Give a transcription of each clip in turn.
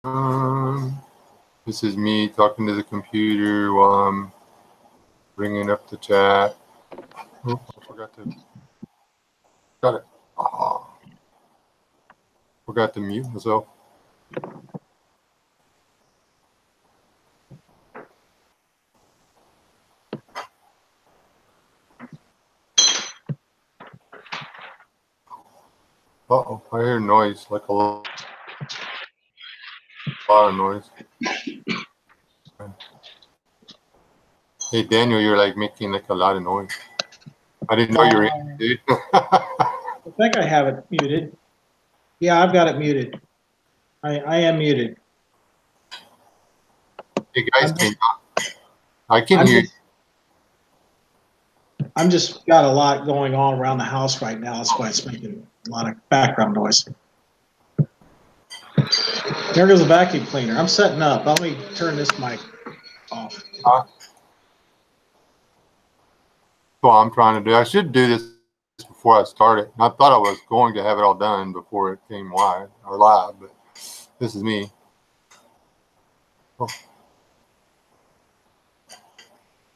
This is me talking to the computer while I'm bringing up the chat. Oh, I forgot to. Got it. Oh, forgot to mute myself. Uh-oh, I hear noise, like a lot of noise. Hey, Daniel, you're like making like a lot of noise. I didn't know you were in, dude. I think I have it muted. Yeah, I've got it muted. I am muted. Hey, guys, I can hear you. I'm just got a lot going on around the house right now. That's why it's making a lot of background noise. There goes the vacuum cleaner. I'm setting up. Let me turn this mic off. Well, I'm trying to do. I should do this before I start it. I thought I was going to have it all done before it came live, but this is me. Oh.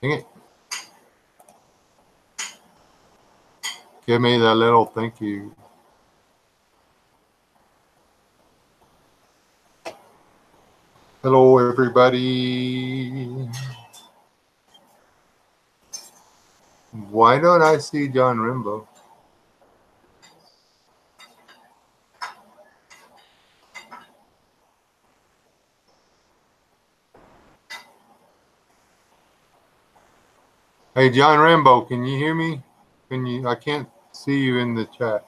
Dang it. Give me that little thank you. Hello, everybody. Why don't I see John Rimbaud? Hey, John Rambo, can you hear me? I can't see you in the chat.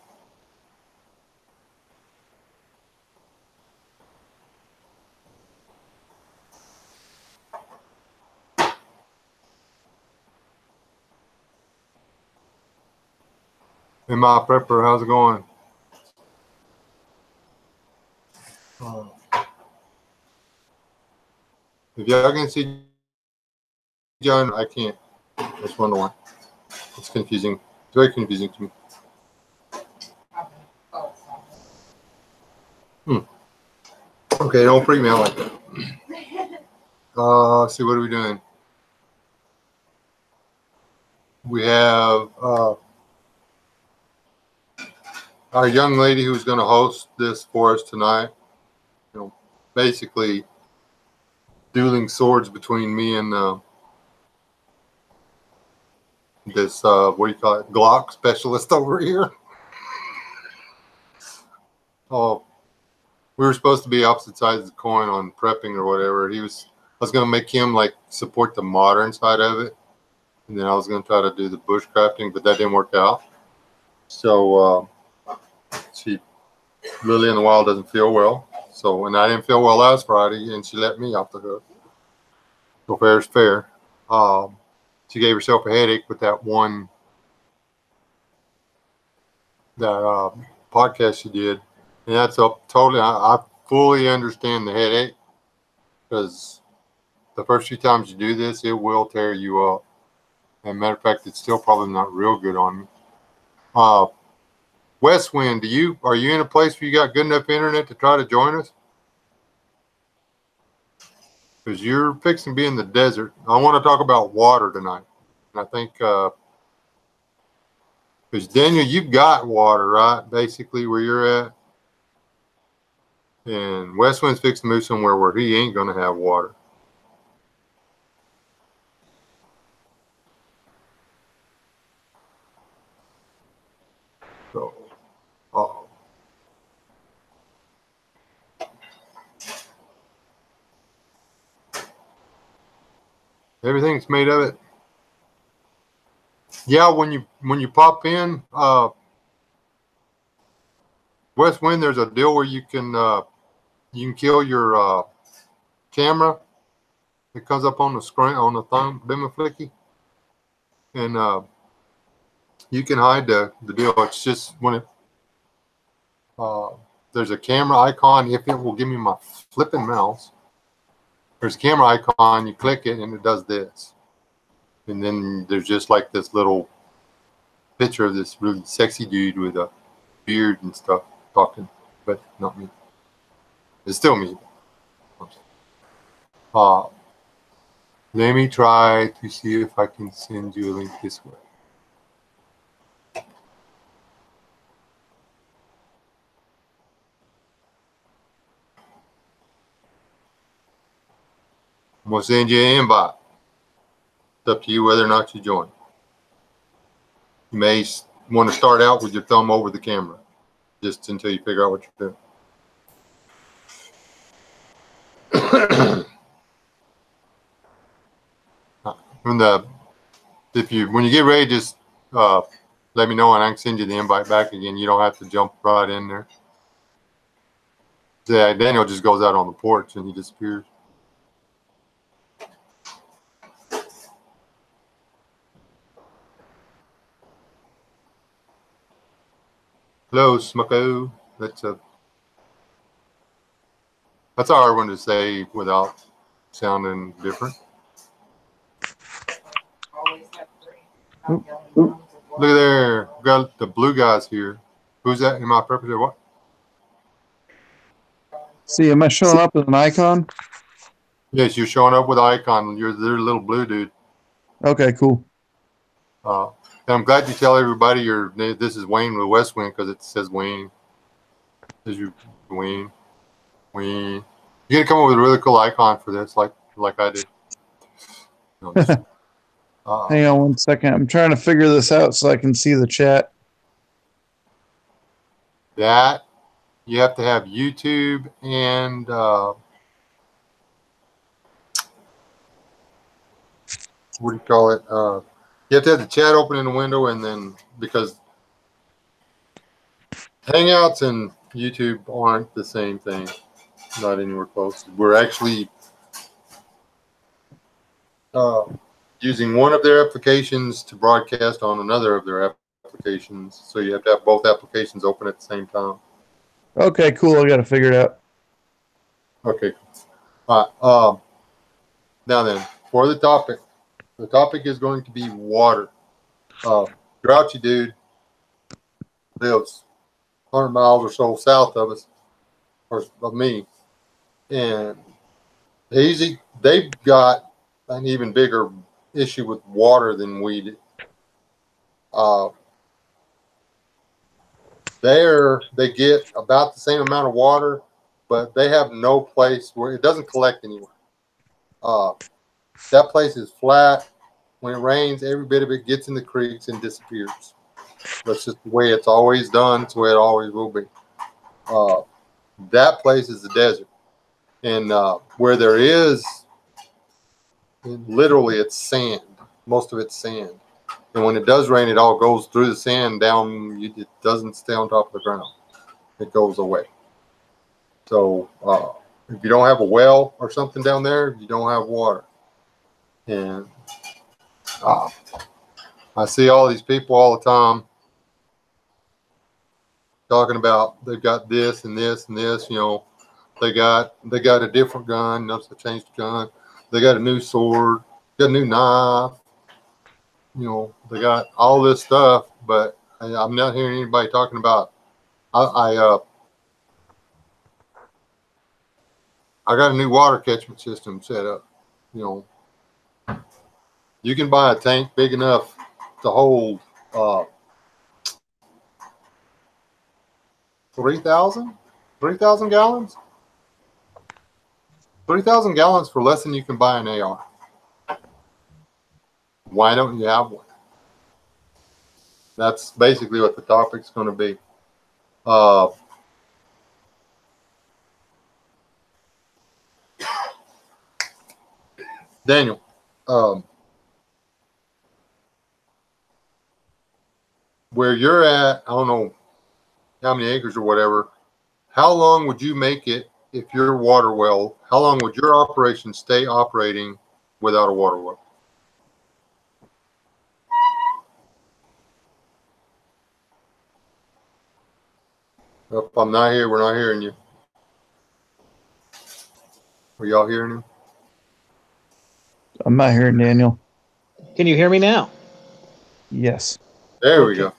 Hey, my prepper, how's it going? If y'all can see John, I can't. That's 1 to 1. It's confusing. It's very confusing to me. Okay, don't freak me out like that. Let's see, what are we doing? We have our young lady who's going to host this for us tonight. You know, basically dueling swords between me and this what do you call it, Glock specialist over here. Oh, we were supposed to be opposite sides of the coin on prepping or whatever. I was going to make him like support the modern side of it, and then I was going to try to do the bushcrafting, but that didn't work out. So Lily in the Wild doesn't feel well. So, and I didn't feel well last Friday, and she let me off the hook. So fair is fair. She gave herself a headache with that podcast she did, and that's up totally. I fully understand the headache, because the first few times you do this, it will tear you up. And matter of fact, it's still probably not real good on me. Westwind, are you in a place where you got good enough internet to try to join us? Because you're fixing to be in the desert. I want to talk about water tonight. And I think, because Daniel, you've got water, right? Basically where you're at. And Westwind's fixing to move somewhere where he ain't going to have water. So, everything's made of it. Yeah, when you pop in, Westwind, there's a deal where you can kill your camera. It comes up on the screen on the thumb, Bimma Flicky, and you can hide the deal. It's just when it there's a camera icon. If it will give me my flipping mouse, there's a camera icon. You click it and it does this, and then there's just like this little picture of this really sexy dude with a beard and stuff talking, but not me. It's still me. Let me try to see if I can send you a link this way. I'm going to send you an invite. It's up to you whether or not you join. You may want to start out with your thumb over the camera, just until you figure out what you're doing. When you get ready, just let me know and I can send you the invite back again. You don't have to jump right in there. Yeah, Daniel just goes out on the porch and he disappears. Hello, Smoko. That's a hard one to say without sounding different. Look at there. We've got the blue guys here. Who's that in my purpose or what? See, am I showing up with an icon? Yes, you're showing up with an icon. You're the little blue dude. Okay, cool. And I'm glad you tell everybody this is Wayne with West Wind because it says Wayne. It says you Wayne. Wayne. You're gonna come up with a really cool icon for this, like I did. No, Hang on 1 second. I'm trying to figure this out so I can see the chat. That you have to have YouTube and what do you call it? You have to have the chat open in the window, and then because Hangouts and YouTube aren't the same thing, not anywhere close. We're actually using one of their applications to broadcast on another of their applications, so you have to have both applications open at the same time. Okay, cool. I got to figure it out. Okay. All right. Now then, for the topic is going to be water. Grouchy dude lives 100 miles or so south of us, or of me, and they've got an even bigger issue with water than we do. They get about the same amount of water, but they have no place where it doesn't collect anywhere. That place is flat. When it rains, every bit of it gets in the creeks and disappears. That's just the way it's always done. It's the way it always will be. That place is the desert. And where there is, literally, it's sand. Most of it's sand. And when it does rain, it all goes through the sand down. It doesn't stay on top of the ground. It goes away. So if you don't have a well or something down there, you don't have water. And I see all these people all the time talking about they've got this and this and this. You know, they got a different gun. Notice they changed the gun. They got a new sword. Got a new knife. You know, they got all this stuff, but I'm not hearing anybody talking about. I got a new water catchment system set up. You know, you can buy a tank big enough to hold 3,000 gallons. 3,000 gallons for less than you can buy an AR. Why don't you have one? That's basically what the topic's going to be. Daniel, where you're at, I don't know how many acres or whatever, how long would you make it if your water well, how long would your operation stay operating without a water well? If I'm not here, we're not hearing you. Are y'all hearing him? I'm not hearing Daniel. Can you hear me now? Yes. There we go.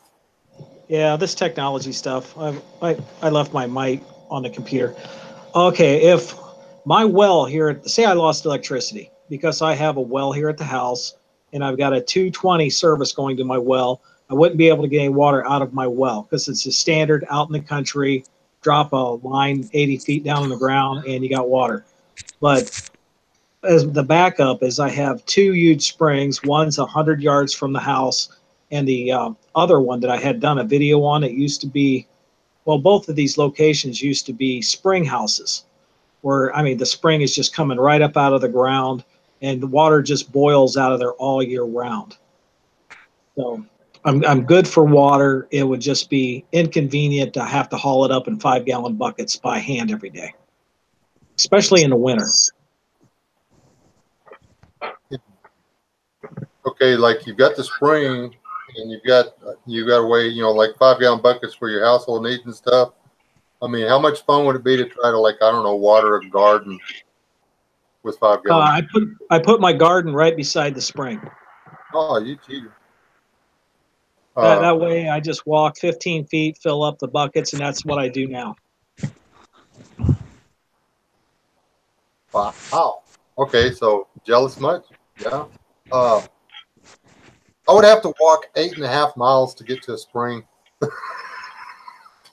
Yeah, this technology stuff. I left my mic on the computer. Okay, if my well here, say I lost electricity because I have a well here at the house and I've got a 220 service going to my well. I wouldn't be able to get any water out of my well because it's a standard out in the country, drop a line 80 feet down on the ground and you got water. But as the backup is I have two huge springs. One's 100 yards from the house, and the other one that I had done a video on, it used to be, well, both of these locations used to be spring houses where, I mean, the spring is just coming right up out of the ground and the water just boils out of there all year round. So I'm good for water. It would just be inconvenient to have to haul it up in 5-gallon buckets by hand every day, especially in the winter. Okay, like you've got the spring, and you've got a way, like 5-gallon buckets for your household needs and stuff. I mean, how much fun would it be to try to, like, I don't know, water a garden with 5-gallon? I put my garden right beside the spring. Oh, you cheater. That way I just walk 15 feet, fill up the buckets, and that's what I do now. Wow. Okay, so jealous much? Yeah. I would have to walk 8.5 miles to get to a spring.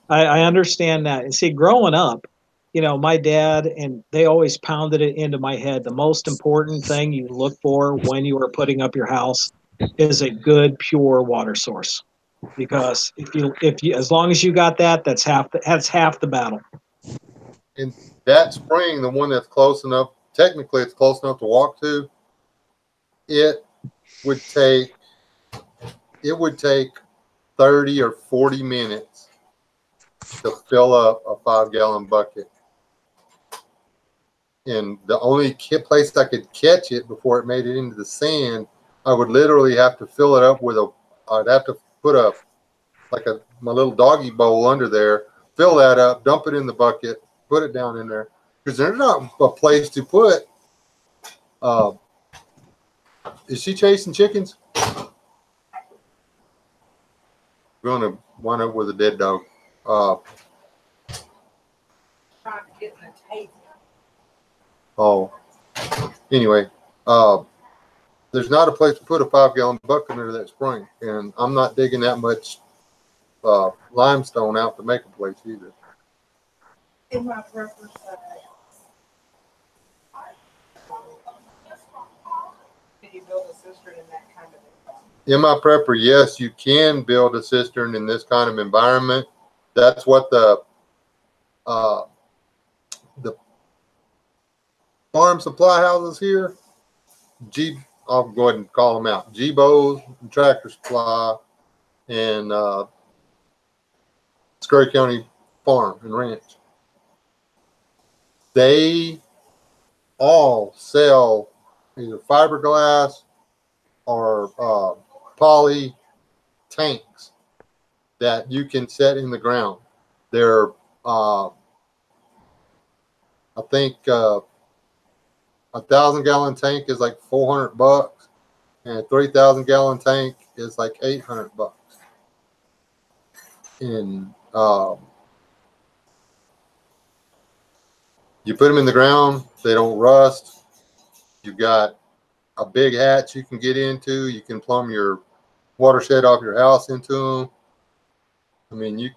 I understand that. And see, growing up, my dad, and they always pounded it into my head. The most important thing you look for when you are putting up your house is a good, pure water source. Because if you, as long as you got that, that's half the battle. And that spring, the one that's close enough, technically it's close enough to walk to, it would take 30 or 40 minutes to fill up a 5-gallon bucket. And the only place I could catch it before it made it into the sand, I would literally have to fill it up I'd have to put my little doggy bowl under there, fill that up, dump it in the bucket, put it down in there. Because there's not a place to put. Is she chasing chickens? We're going to wind up with a dead dog. Anyway, there's not a place to put a 5-gallon bucket under that spring, and I'm not digging that much limestone out to make a place either. In my preference, can you build a cistern in that kind of environment? In my prepper, yes, you can build a cistern in this kind of environment. That's what the farm supply houses here, I'll go ahead and call them out. G-Bows, Tractor Supply, and Scurry County Farm and Ranch. They all sell either fiberglass or poly tanks that you can set in the ground. They're, I think, a 1,000-gallon tank is like $400, and a 3,000-gallon tank is like $800. And you put them in the ground, they don't rust. You've got a big hatch you can get into. You can plumb your watershed off your house into them. I mean,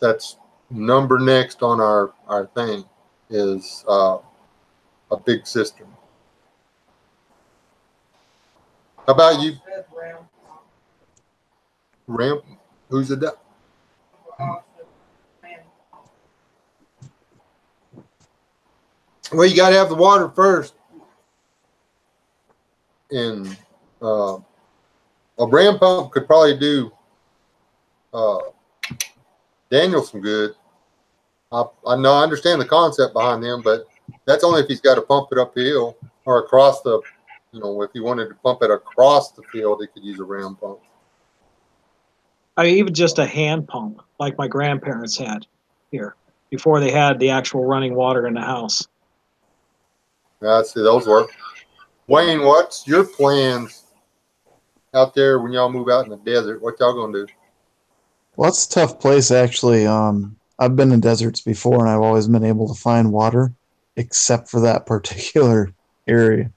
that's number next on our thing is a big cistern. How about you? Ramp? Who's the duck? Well, you got to have the water first. And a ram pump could probably do Daniel some good. I know, I understand the concept behind them, but that's only if he's got to pump it uphill or across the, if he wanted to pump it across the field, he could use a ram pump. I mean, even just a hand pump, like my grandparents had here before they had the actual running water in the house. Yeah, see, those work. Wayne, what's your plans out there when y'all move out in the desert? What y'all gonna do? Well, it's a tough place, actually. I've been in deserts before, and I've always been able to find water. except for that particular area.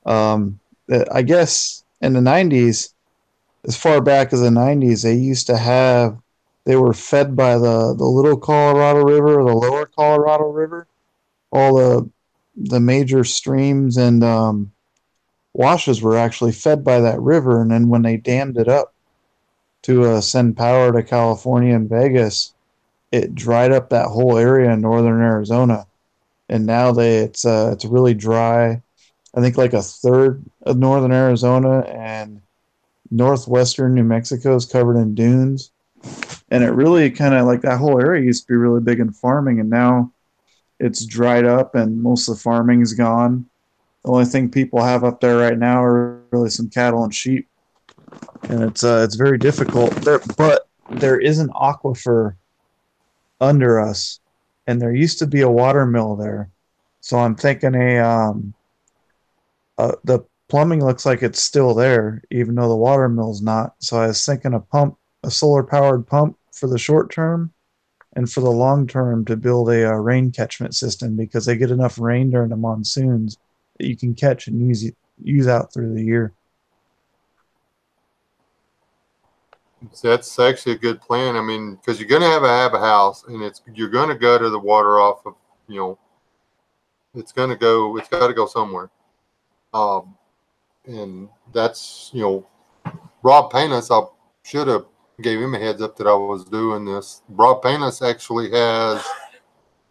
I guess in the 90s, as far back as the 90s, they were fed by the Little Colorado River or the Lower Colorado River. All the major streams and washes were actually fed by that river, and then when they dammed it up to send power to California and Vegas, it dried up that whole area in northern Arizona, and now it's really dry. I think like a third of northern Arizona and northwestern New Mexico is covered in dunes, and it really kind of like that whole area used to be really big in farming, and now it's dried up and most of the farming's gone. The only thing people have up there right now are really some cattle and sheep, and it's very difficult there. But there is an aquifer under us, and there used to be a water mill there, so I'm thinking the plumbing looks like it's still there, even though the water mill's not. So I was thinking a solar powered pump for the short term, and for the long term to build a rain catchment system, because they get enough rain during the monsoons that you can catch and use out through the year. That's actually a good plan. I mean, because you're going to have a house, and you're going to gutter the water off of, it's got to go somewhere. And that's, Rob Painus, I should have gave him a heads up that I was doing this. Rob Painus actually has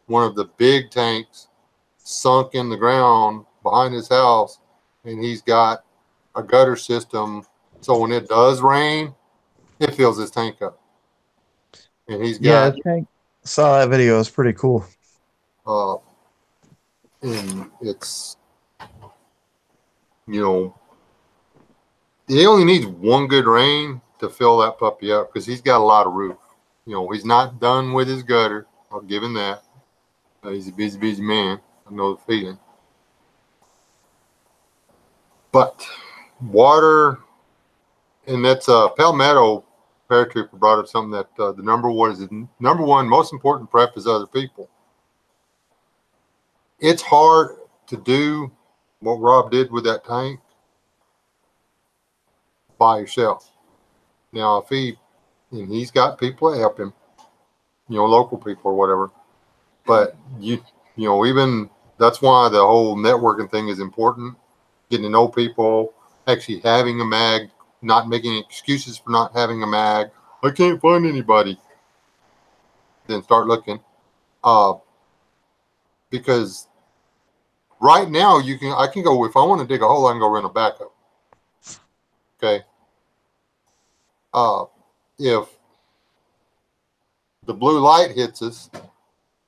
one of the big tanks sunk in the ground behind his house, and he's got a gutter system. So when it does rain, it fills his tank up. And he's got saw that video. It's pretty cool. And it's he only needs one good rain to fill that puppy up, because he's got a lot of roof. He's not done with his gutter. I'll give him that. He's a busy man. I know the feeling. But water, and that's Palmetto Paratrooper brought up something that the number one most important prep is other people. It's hard to do what Rob did with that tank by yourself. Now, he's got people that help him, local people or whatever. But even that's why the whole networking thing is important. Getting to know people, actually having a mag, not making excuses for not having a mag. I can't find anybody. Then start looking. Because right now I can go, if I want to dig a hole, I can go rent a backhoe. Okay. If the blue light hits us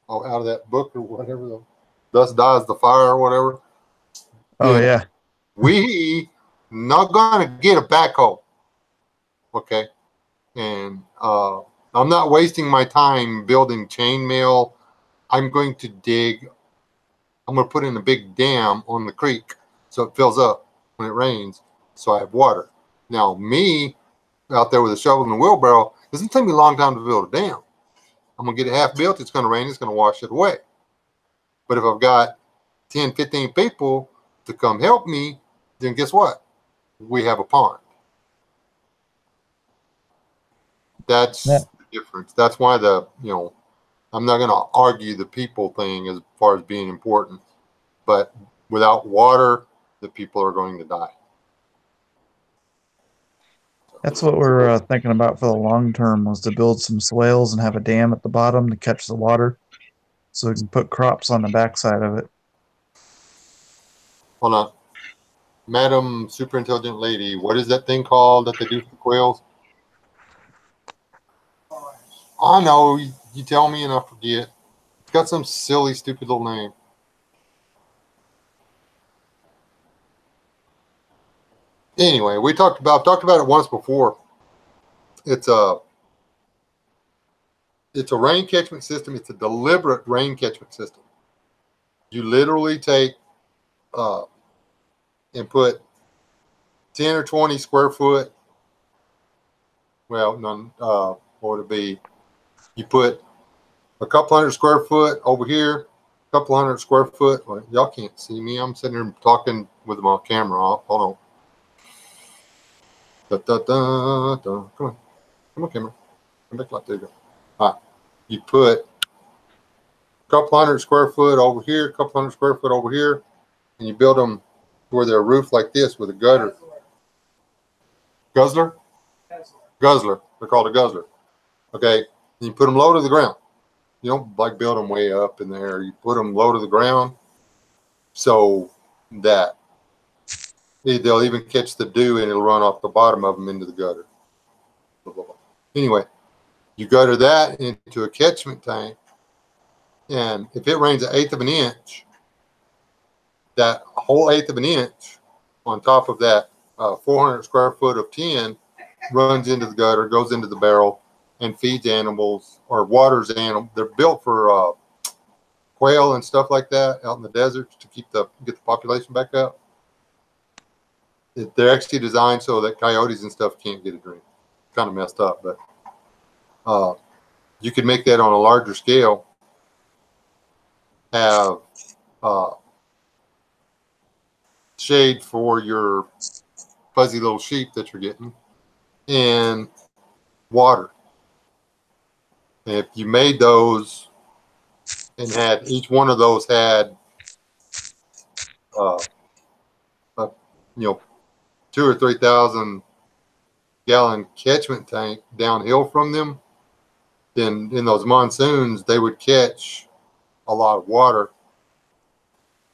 out of that book or whatever, the dust dies the fire or whatever. Oh yeah. We not gonna get a backhoe. Okay. And I'm not wasting my time building chainmail. I'm going to put in a big dam on the creek so it fills up when it rains, so I have water. Now, me out there with a shovel and a wheelbarrow, it doesn't take me a long time to build a dam. I'm going to get it half built. It's going to rain. It's going to wash it away. But if I've got 10, 15 people to come help me, then guess what? We have a pond. That's the difference. That's why I'm not going to argue the people thing as far as being important. But without water, the people are going to die. That's what we're thinking about for the long term, was to build some swales and have a dam at the bottom to catch the water, so we can put crops on the backside of it. Hold on. Madam Super Intelligent Lady, what is that thing called that they do for quails? I know. You tell me and I forget. It's got some silly, stupid little name. Anyway, I've talked about it once before. It's a rain catchment system. It's a deliberate rain catchment system. You literally take and put 10 or 20 square foot. Well, none. What would it be? You put a couple hundred square foot over here, a couple hundred square foot. Well, y'all can't see me. I'm sitting here talking with my camera off. Hold on. Da, da, da, da. Come on, camera. Come back like there you go. All right. You put a couple hundred square foot over here, a couple hundred square foot over here, and you build them where they're roofed like this with a gutter. Guzzler? Guzzler. They're called a guzzler. Okay. And you put them low to the ground. You don't like build them way up in there. You put them low to the ground so that they'll even catch the dew and it'll run off the bottom of them into the gutter. Blah, blah, blah. Anyway, you gutter that into a catchment tank, and if it rains 1/8 of an inch, that whole 1/8 of an inch on top of that 400 square foot of tin runs into the gutter, goes into the barrel, and feeds animals or waters animals. They're built for quail and stuff like that out in the deserts to get the population back up. They're actually designed so that coyotes and stuff can't get a drink. Kind of messed up, but you could make that on a larger scale. Have shade for your fuzzy little sheep that you're getting, and water. And if you made those and had each one of those had, you know, 2,000 or 3,000 gallon catchment tank downhill from them, then in those monsoons they would catch a lot of water,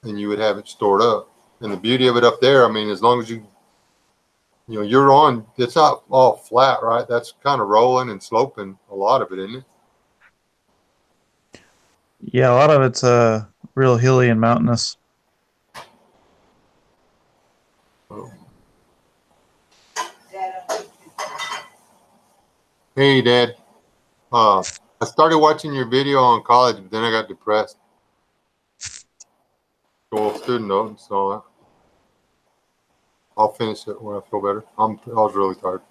and you would have it stored up. And the beauty of it up there, I mean, as long as you're on, it's not all flat, right? That's kind of rolling and sloping, a lot of it, isn't it? Yeah, a lot of it's real hilly and mountainous. Hey, Dad. I started watching your video on college, but then I got depressed. Well, student notes, so I'll finish it when I feel better. I was really tired.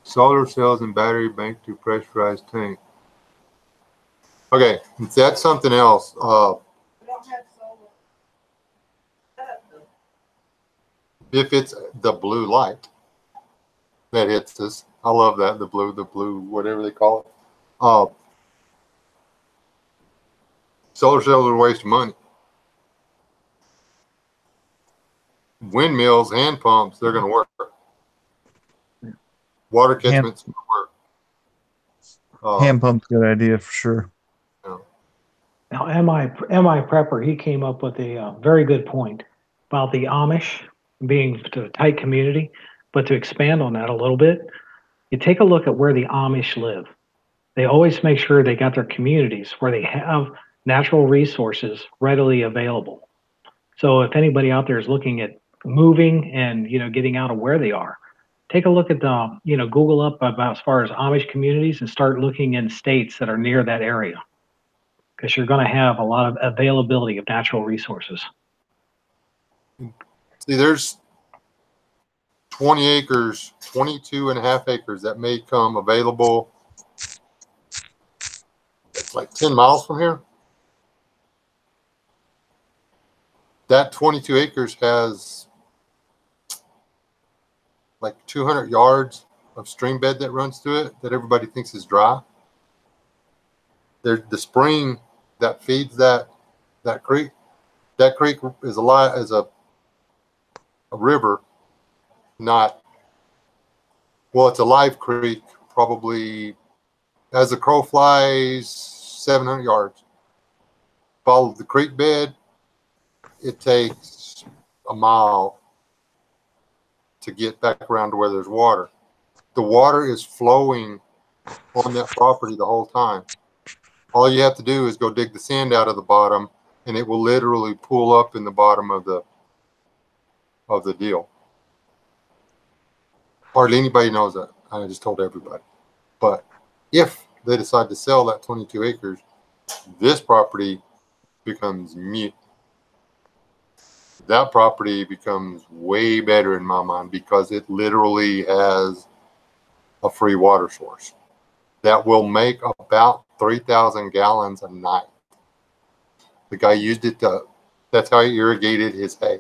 Solar cells and battery bank to pressurized tank. Okay, that's something else. We don't have solar. If it's the blue light that hits us, I love that, the blue, whatever they call it. Solar cells are a waste of money. Windmills, hand pumps, they're going to work. Water catchments work. Hand pump's a good idea for sure. Now, MI Prepper, he came up with a very good point about the Amish being to a tight community, but to expand on that a little bit, you take a look at where the Amish live. They always make sure they got their communities where they have natural resources readily available. So if anybody out there is looking at moving and getting out of where they are, take a look at the Google up about as far as Amish communities and start looking in states that are near that area, because you're going to have a lot of availability of natural resources. See, there's 20 acres, 22.5 acres that may come available. It's like 10 miles from here. That 22 acres has like 200 yards of stream bed that runs through it that everybody thinks is dry. There's the spring that feeds that creek. That creek is a river, not, well, it's a live creek, probably as the crow flies 700 yards. Follow the creek bed, it takes a mile to get back around to where there's water. The water is flowing on that property the whole time. All you have to do is go dig the sand out of the bottom, and it will literally pool up in the bottom of the deal. Hardly anybody knows that. I just told everybody. But if they decide to sell that 22 acres, this property becomes mute. That property becomes way better in my mind because it literally has a free water source that will make about 3,000 gallons a night. The guy used it to, that's how he irrigated his hay.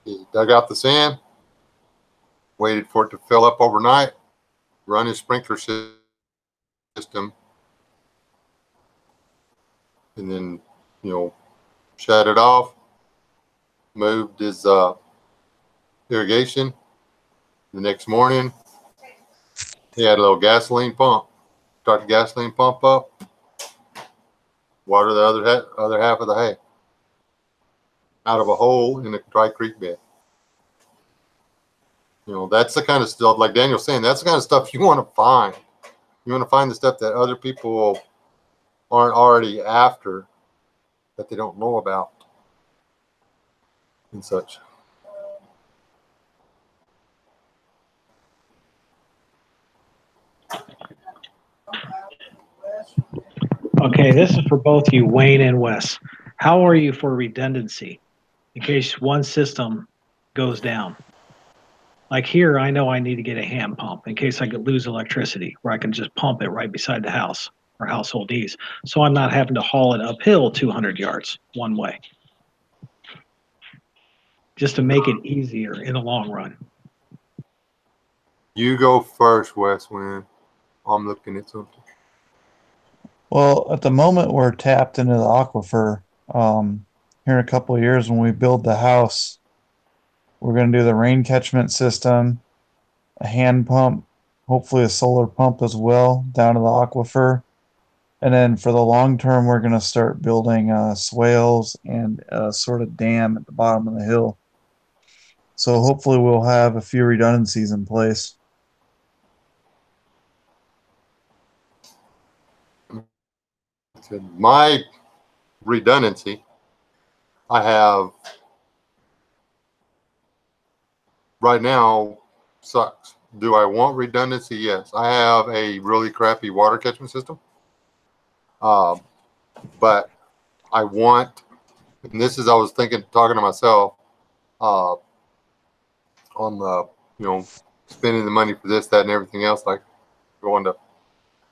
He dug out the sand, waited for it to fill up overnight, run his sprinkler system, and then, shut it off, moved his irrigation. The next morning, he had a little gasoline pump. Start the gasoline pump up, water the other half of the hay out of a hole in a dry creek bed. That's the kind of stuff, like Daniel's saying, that's the kind of stuff you want to find. You want to find the stuff that other people aren't already after, that they don't know about and such. Okay, this is for both you, Wayne and Wes. How are you for redundancy in case one system goes down? Like here, I know I need to get a hand pump in case I could lose electricity, where I can just pump it right beside the house or household needs. So I'm not having to haul it uphill 200 yards one way. Just to make it easier in the long run. You go first, Wes, when I'm looking at something. Well, at the moment, we're tapped into the aquifer. Here in a couple of years, when we build the house, we're going to do the rain catchment system, a hand pump, hopefully a solar pump as well down to the aquifer. And then for the long term, we're going to start building swales and a sort of dam at the bottom of the hill. So hopefully we'll have a few redundancies in place. My redundancy, I have right now sucks. Do I want redundancy? Yes. I have a really crappy water catchment system. But I want, and this is, I was talking to myself, on the, spending the money for this, that, and everything else, like going to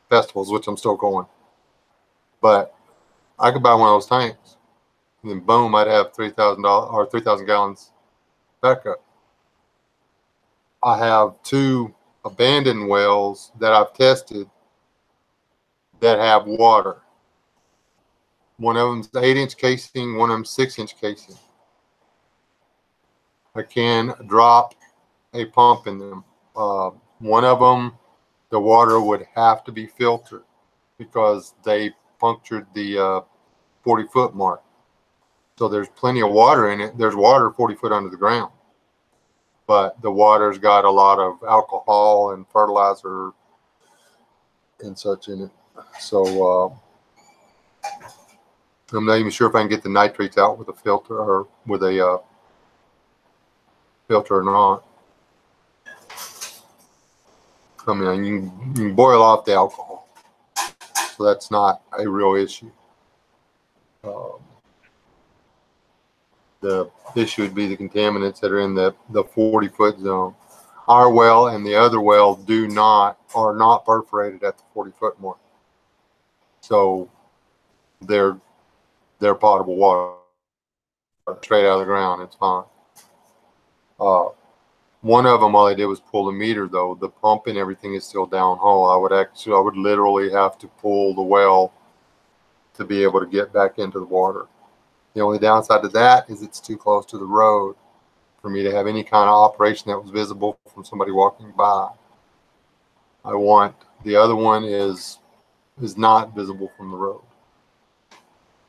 festivals, which I'm still going. But I could buy one of those tanks, and then boom, I'd have $3,000 or 3,000 gallons backup. I have 2 abandoned wells that I've tested that have water. One of them's 8-inch casing, one of them's 6-inch casing. I can drop a pump in them. One of them, the water would have to be filtered because they punctured the 40-foot mark. So there's plenty of water in it. There's water 40 foot under the ground. But the water's got a lot of alcohol and fertilizer and such in it. So I'm not even sure if I can get the nitrates out with a filter or with a filter or not. I mean, you can boil off the alcohol, so that's not a real issue. The issue would be the contaminants that are in the 40-foot zone. Our well and the other well are not perforated at the 40-foot mark, so they're potable water straight out of the ground. It's fine. One of them, all I did was pull the meter, though. The pump and everything is still downhole. I would literally have to pull the well to be able to get back into the water. The only downside to that is it's too close to the road for me to have any kind of operation that was visible from somebody walking by. The other one is not visible from the road,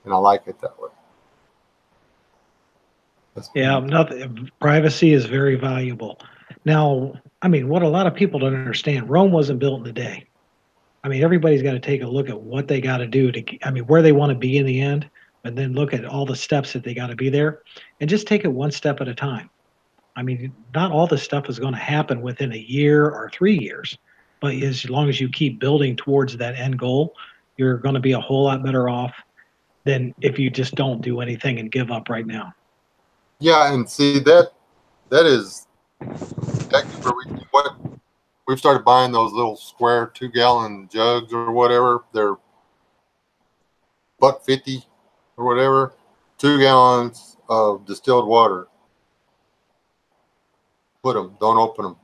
and I like it that way. Privacy is very valuable. Now, I mean, what a lot of people don't understand, Rome wasn't built in a day. I mean, everybody's got to take a look at what they got to do where they want to be in the end, and then look at all the steps that they got to be there, and just take it one step at a time. I mean, not all this stuff is going to happen within a year or 3 years, but as long as you keep building towards that end goal, you're going to be a whole lot better off than if you just don't do anything and give up right now. Yeah, and see that is exactly where we've started buying those little square 2-gallon jugs or whatever. They're $1.50 or whatever, 2 gallons of distilled water. Put them, don't open them.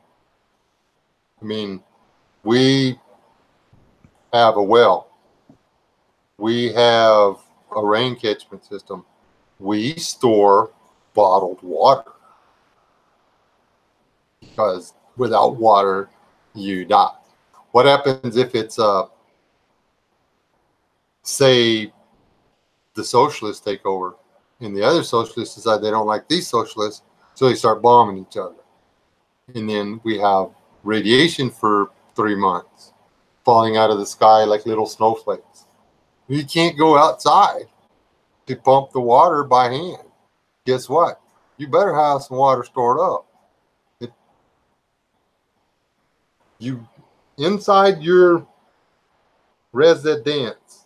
I mean, we have a well. We have a rain catchment system. We store bottled water because without water, you die. What happens if it's, say, the socialists take over and the other socialists decide they don't like these socialists, so they start bombing each other. And then we have radiation for 3 months falling out of the sky like little snowflakes. You can't go outside to pump the water by hand. Guess what? You better have some water stored up. You inside your residence,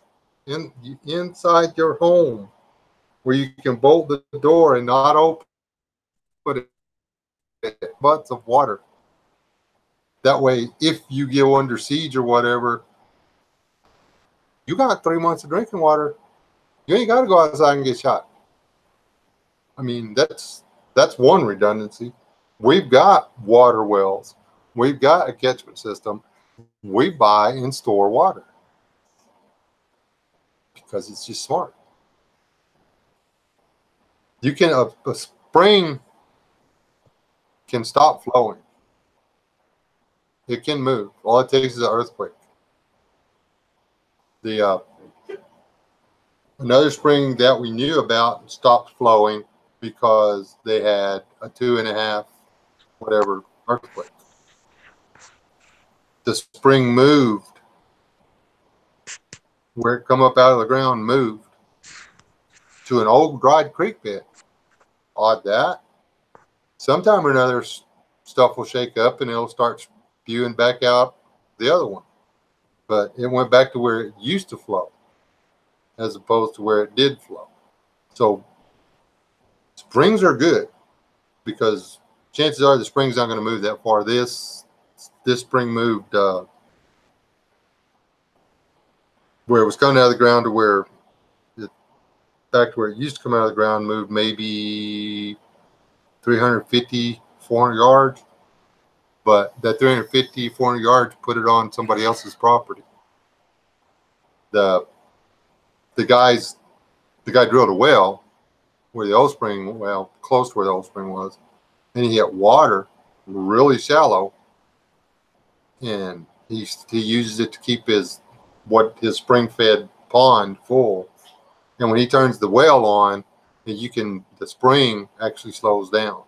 inside your home, where you can bolt the door and not open it, butts of water. That way, if you go under siege or whatever, you got 3 months of drinking water. You ain't got to go outside and get shot. I mean, that's one redundancy. We've got water wells. We've got a catchment system. We buy and store water because it's just smart. You can a spring can stop flowing. It can move. All it takes is an earthquake. The another spring that we knew about stopped flowing because they had a 2.5 whatever earthquake. The spring moved. Where it come up out of the ground moved to an old dried creek bed. Odd that. Sometime or another, stuff will shake up and it'll start spewing back out the other one. But it went back to where it used to flow as opposed to where it did flow. So springs are good because chances are the spring's not going to move that far. This spring moved where it was coming out of the ground to where it, back to where it used to come out of the ground, moved maybe 350, 400 yards. But that 350, 400 yards put it on somebody else's property. The guy drilled a well where the old spring, well, close to where the old spring was, and he hit water really shallow, and he uses it to keep his spring-fed pond full. And when he turns the well on, the spring actually slows down.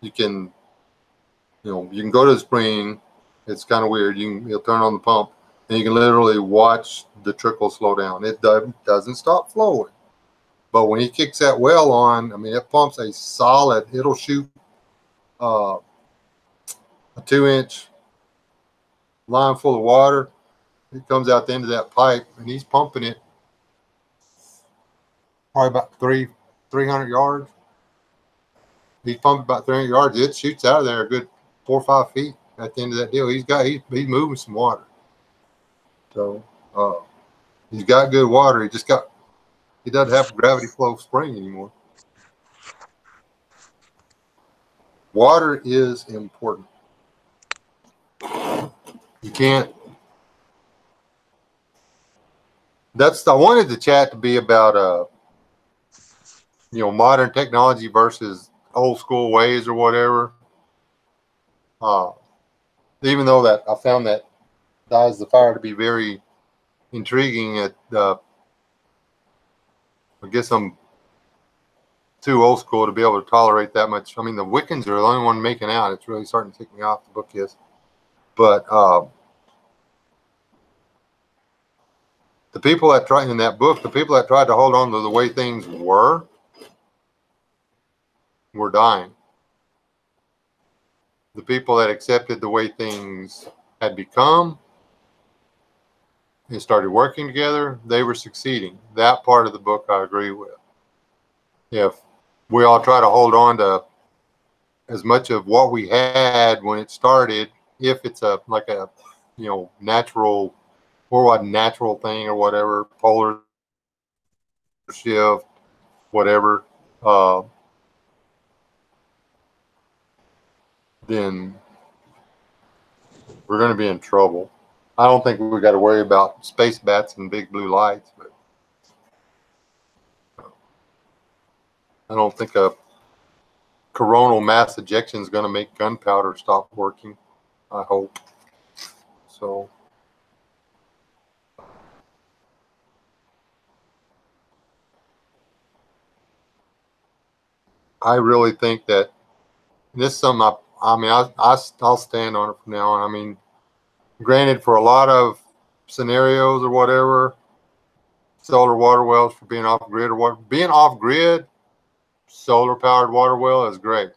You can go to the spring. It's kind of weird. You'll turn on the pump, and you can literally watch the trickle slow down. It doesn't stop flowing. But when he kicks that well on, I mean, it pumps a solid, it'll shoot a 2-inch line full of water. It comes out the end of that pipe, and he's pumping it probably about 300 yards. He's pumping about 300 yards. It shoots out of there a good 4 or 5 feet at the end of that deal. He's moving some water. So he's got good water. He doesn't have a gravity flow spring anymore. Water is important. You can't. I wanted the chat to be about modern technology versus old school ways or whatever. Even though that I found that Dies the Fire to be very intriguing, I guess I'm too old school to be able to tolerate that much. I mean, the Wiccans are the only one making out. It's really starting to tick me off, the book is. But the people that tried in that book, the people that tried to hold on to the way things were dying. The people that accepted the way things had become and started working together, they were succeeding. That part of the book I agree with. If we all try to hold on to as much of what we had when it started, if it's like a natural worldwide natural thing or whatever, polar shift, whatever, then we're going to be in trouble. I don't think we got to worry about space bats and big blue lights, but I don't think a coronal mass ejection is going to make gunpowder stop working. I hope so. I really think that this is something I'll stand on it from now on. I mean, granted, for a lot of scenarios or whatever, solar water wells for being off grid or what, being off grid, solar powered water well is great.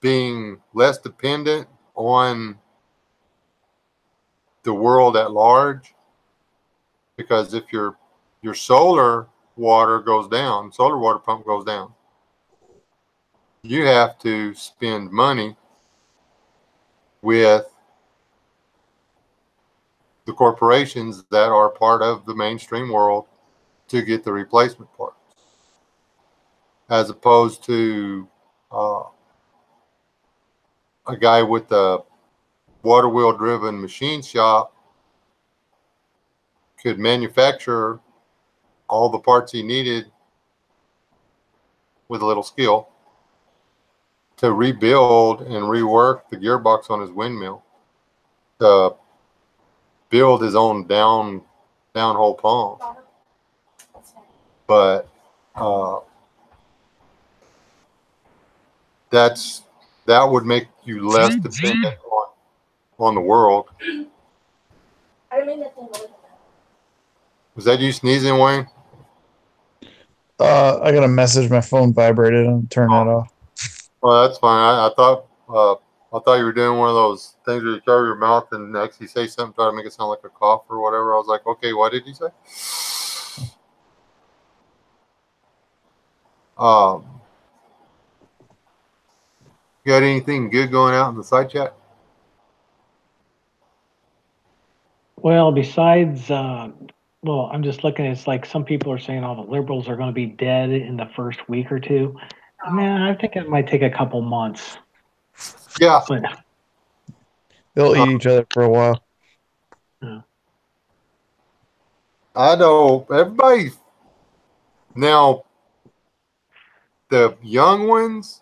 Being less dependent on the world at large, because if your solar water goes down, solar water pump goes down, you have to spend money with the corporations that are part of the mainstream world to get the replacement parts, as opposed to a guy with a water wheel driven machine shop could manufacture all the parts he needed with a little skill to rebuild and rework the gearbox on his windmill, to build his own downhole pump. But that would make you less dependent on the world. I didn't mean to think of it. Was that you sneezing, Wayne? I got a message. My phone vibrated and turn that off. Well, that's fine. I thought you were doing one of those things where you cover your mouth and actually say something, try to make it sound like a cough or whatever. I was like, okay, what did you say? You got anything good going out in the side chat? Well, besides, well, I'm just looking. It's like some people are saying all the liberals are going to be dead in the first week or two. Man, I think it might take a couple months. Yeah. But They'll eat each other for a while. I know everybody now. The young ones,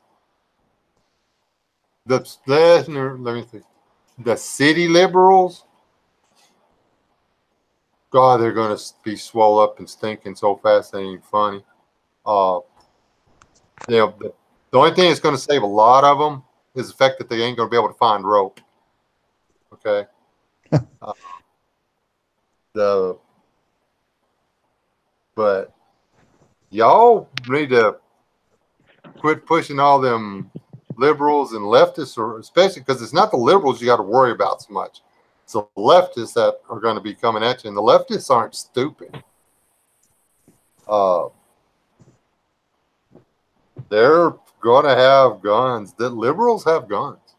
let me think. The city liberals, God, they're going to be swole up and stinking so fast they ain't funny. The only thing that's going to save a lot of them is the fact that they ain't going to be able to find rope. Okay. But y'all need to quit pushing all them liberals and leftists, or especially because it's not the liberals you got to worry about so much. It's the leftists that are going to be coming at you, and the leftists aren't stupid. They're going to have guns. The liberals have guns.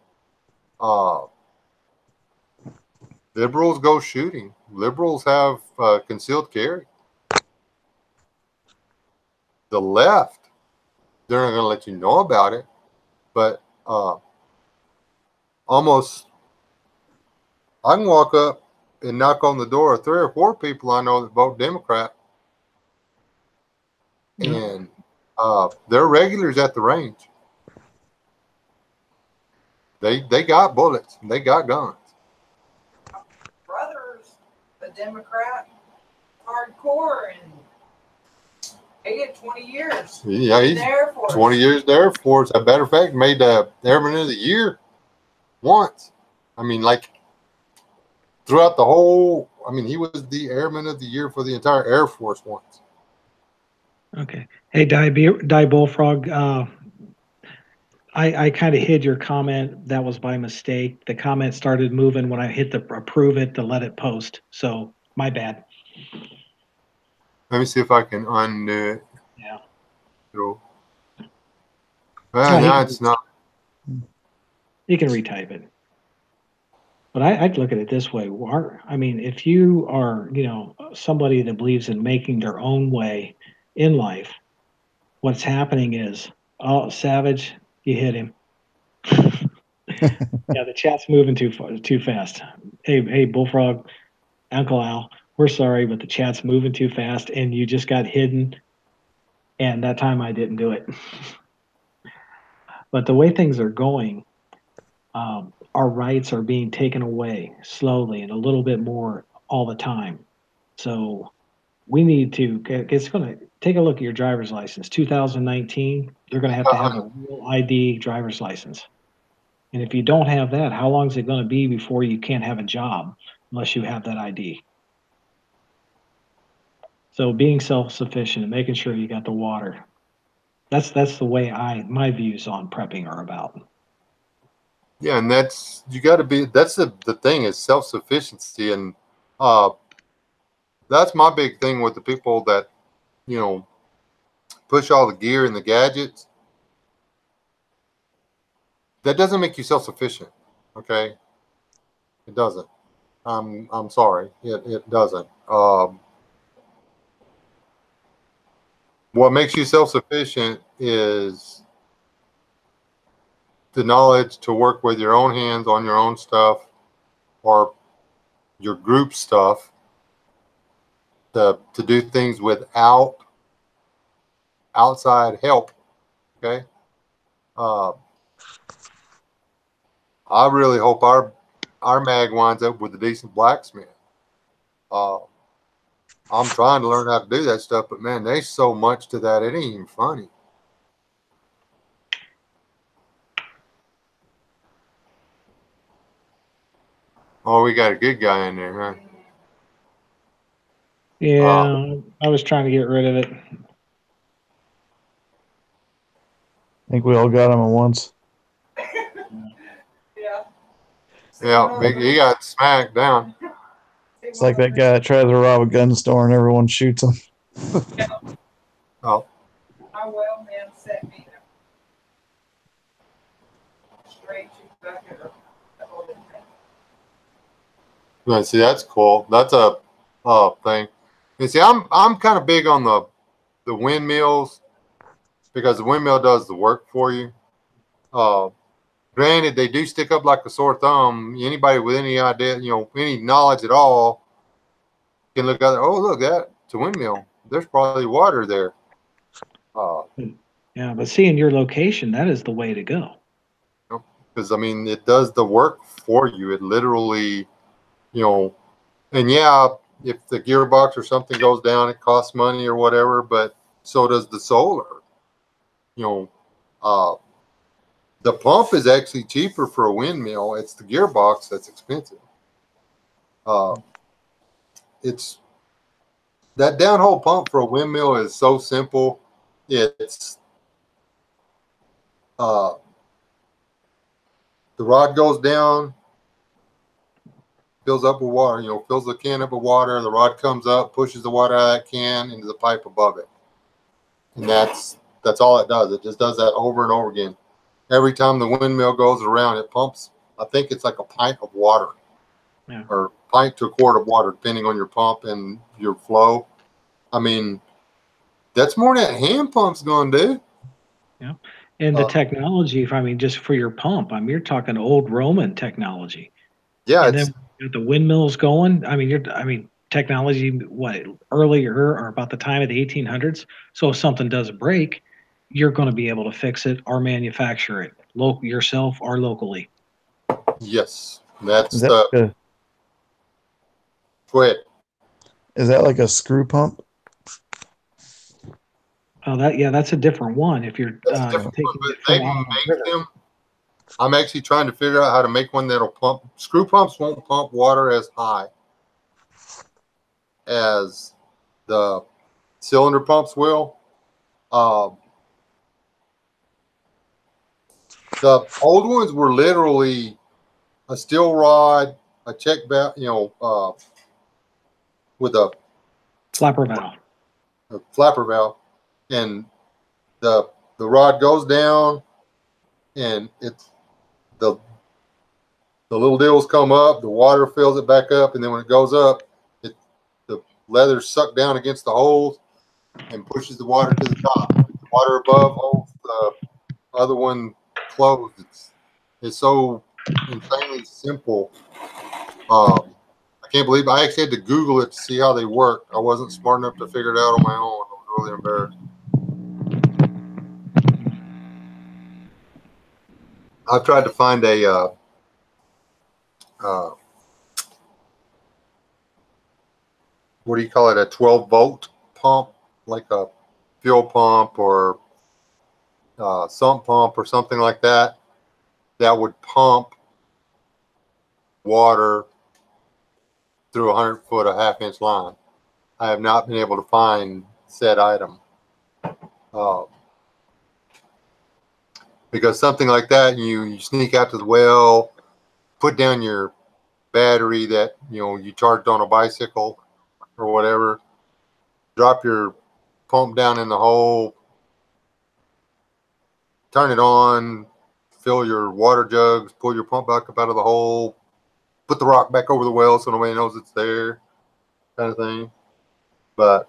Liberals go shooting. Liberals have concealed carry. The left, they're not going to let you know about it, but almost, I can walk up and knock on the door of 3 or 4 people I know that vote Democrat, and they're regulars at the range. They got bullets. They got guns. Brother's a Democrat, hardcore, and they get 20 years. Yeah, in he's the Air Force. 20 years in the Air Force. As a matter of fact, made the Airman of the Year once. I mean, like, throughout the whole, I mean, he was the Airman of the Year for the entire Air Force once. okay. Hey, Die Bullfrog. I kind of hid your comment. That was by mistake. The comment started moving when I hit the approve it to let it post. So my bad. Let me see if I can undo it. Yeah. Well, No, now it's not. You can retype it. But I'd look at it this way. I mean, if you are, somebody that believes in making their own way in life, what's happening is, oh, Savage, you hit him. Yeah, the chat's moving too fast. Hey, Bullfrog, Uncle Al, we're sorry, but the chat's moving too fast, and you just got hidden. And that time I didn't do it. But the way things are going, our rights are being taken away slowly and a little bit more all the time. So we need to, it's going to take a look at your driver's license. 2019, you're going to have a real ID driver's license. And if you don't have that, how long is it going to be before you can't have a job unless you have that ID? So being self-sufficient and making sure you got the water. That's the way my views on prepping are about. Yeah, and that's the thing is self-sufficiency, and that's my big thing with the people that push all the gear and the gadgets. That doesn't make you self-sufficient, okay? It doesn't. I'm sorry, it doesn't. What makes you self-sufficient is the knowledge to work with your own hands on your own stuff or your group stuff, to do things without outside help. Okay. I really hope our mag winds up with a decent blacksmith. I'm trying to learn how to do that stuff, but man, there's so much to that. It ain't even funny. Oh, we got a good guy in there, huh? Yeah, I was trying to get rid of it. I think we all got him at once. Yeah. Yeah, he got smacked down. It's like that guy that tries to rob a gun store and everyone shoots him. Oh. How well man set me up. Straight to back it up. Yeah, see, that's cool. That's a thing. You see, I'm kind of big on the windmills, because the windmill does the work for you. Granted, they do stick up like a sore thumb. Anybody with any idea, any knowledge at all, can look at it. Oh, look, it's a windmill. There's probably water there. Yeah, but seeing your location, that is the way to go. Because, I mean, it does the work for you. It literally, and yeah, if the gearbox or something goes down, it costs money or whatever, but so does the solar. The pump is actually cheaper for a windmill. It's the gearbox that's expensive. It's that downhole pump for a windmill is so simple. It's the rod goes down, fills up with water, fills the can up with water. The rod comes up, pushes the water out of that can into the pipe above it. And that's all it does. It just does that over and over again. Every time the windmill goes around, it pumps, I think it's like a pint of water. Yeah. Or pint to a quart of water, depending on your pump and your flow. I mean, that's more than that hand pump's going to do. Yeah. And the technology, just for your pump, you're talking old Roman technology. Yeah. And then the windmills going. Technology, earlier or about the time of the 1800s. So if something does break, you're going to be able to fix it or manufacture it yourself or locally. Yes. That's Is that go ahead. Is that like a screw pump? Oh, that's a different one. If you're taking it from them. I'm actually trying to figure out how to make one that'll pump. Screw pumps won't pump water as high as the cylinder pumps will. The old ones were literally a steel rod, a check valve, with a flapper valve. A flapper valve, and the rod goes down, and it's the the little deals come up, the water fills it back up, and then when it goes up, the leather's sucked down against the holes and pushes the water to the top. The water above holds the other one closed. It's so insanely simple. I can't believe I actually had to Google it to see how they work. I wasn't smart enough to figure it out on my own. I was really embarrassed. I've tried to find a what do you call it? A 12-volt pump, like a fuel pump or sump pump or something like that, that would pump water through a 100-foot, a half-inch line. I have not been able to find said item. Because something like that, you sneak out to the well, put down your battery that you charged on a bicycle or whatever, drop your pump down in the hole, turn it on, fill your water jugs, pull your pump back up out of the hole, put the rock back over the well so nobody knows it's there, kind of thing. But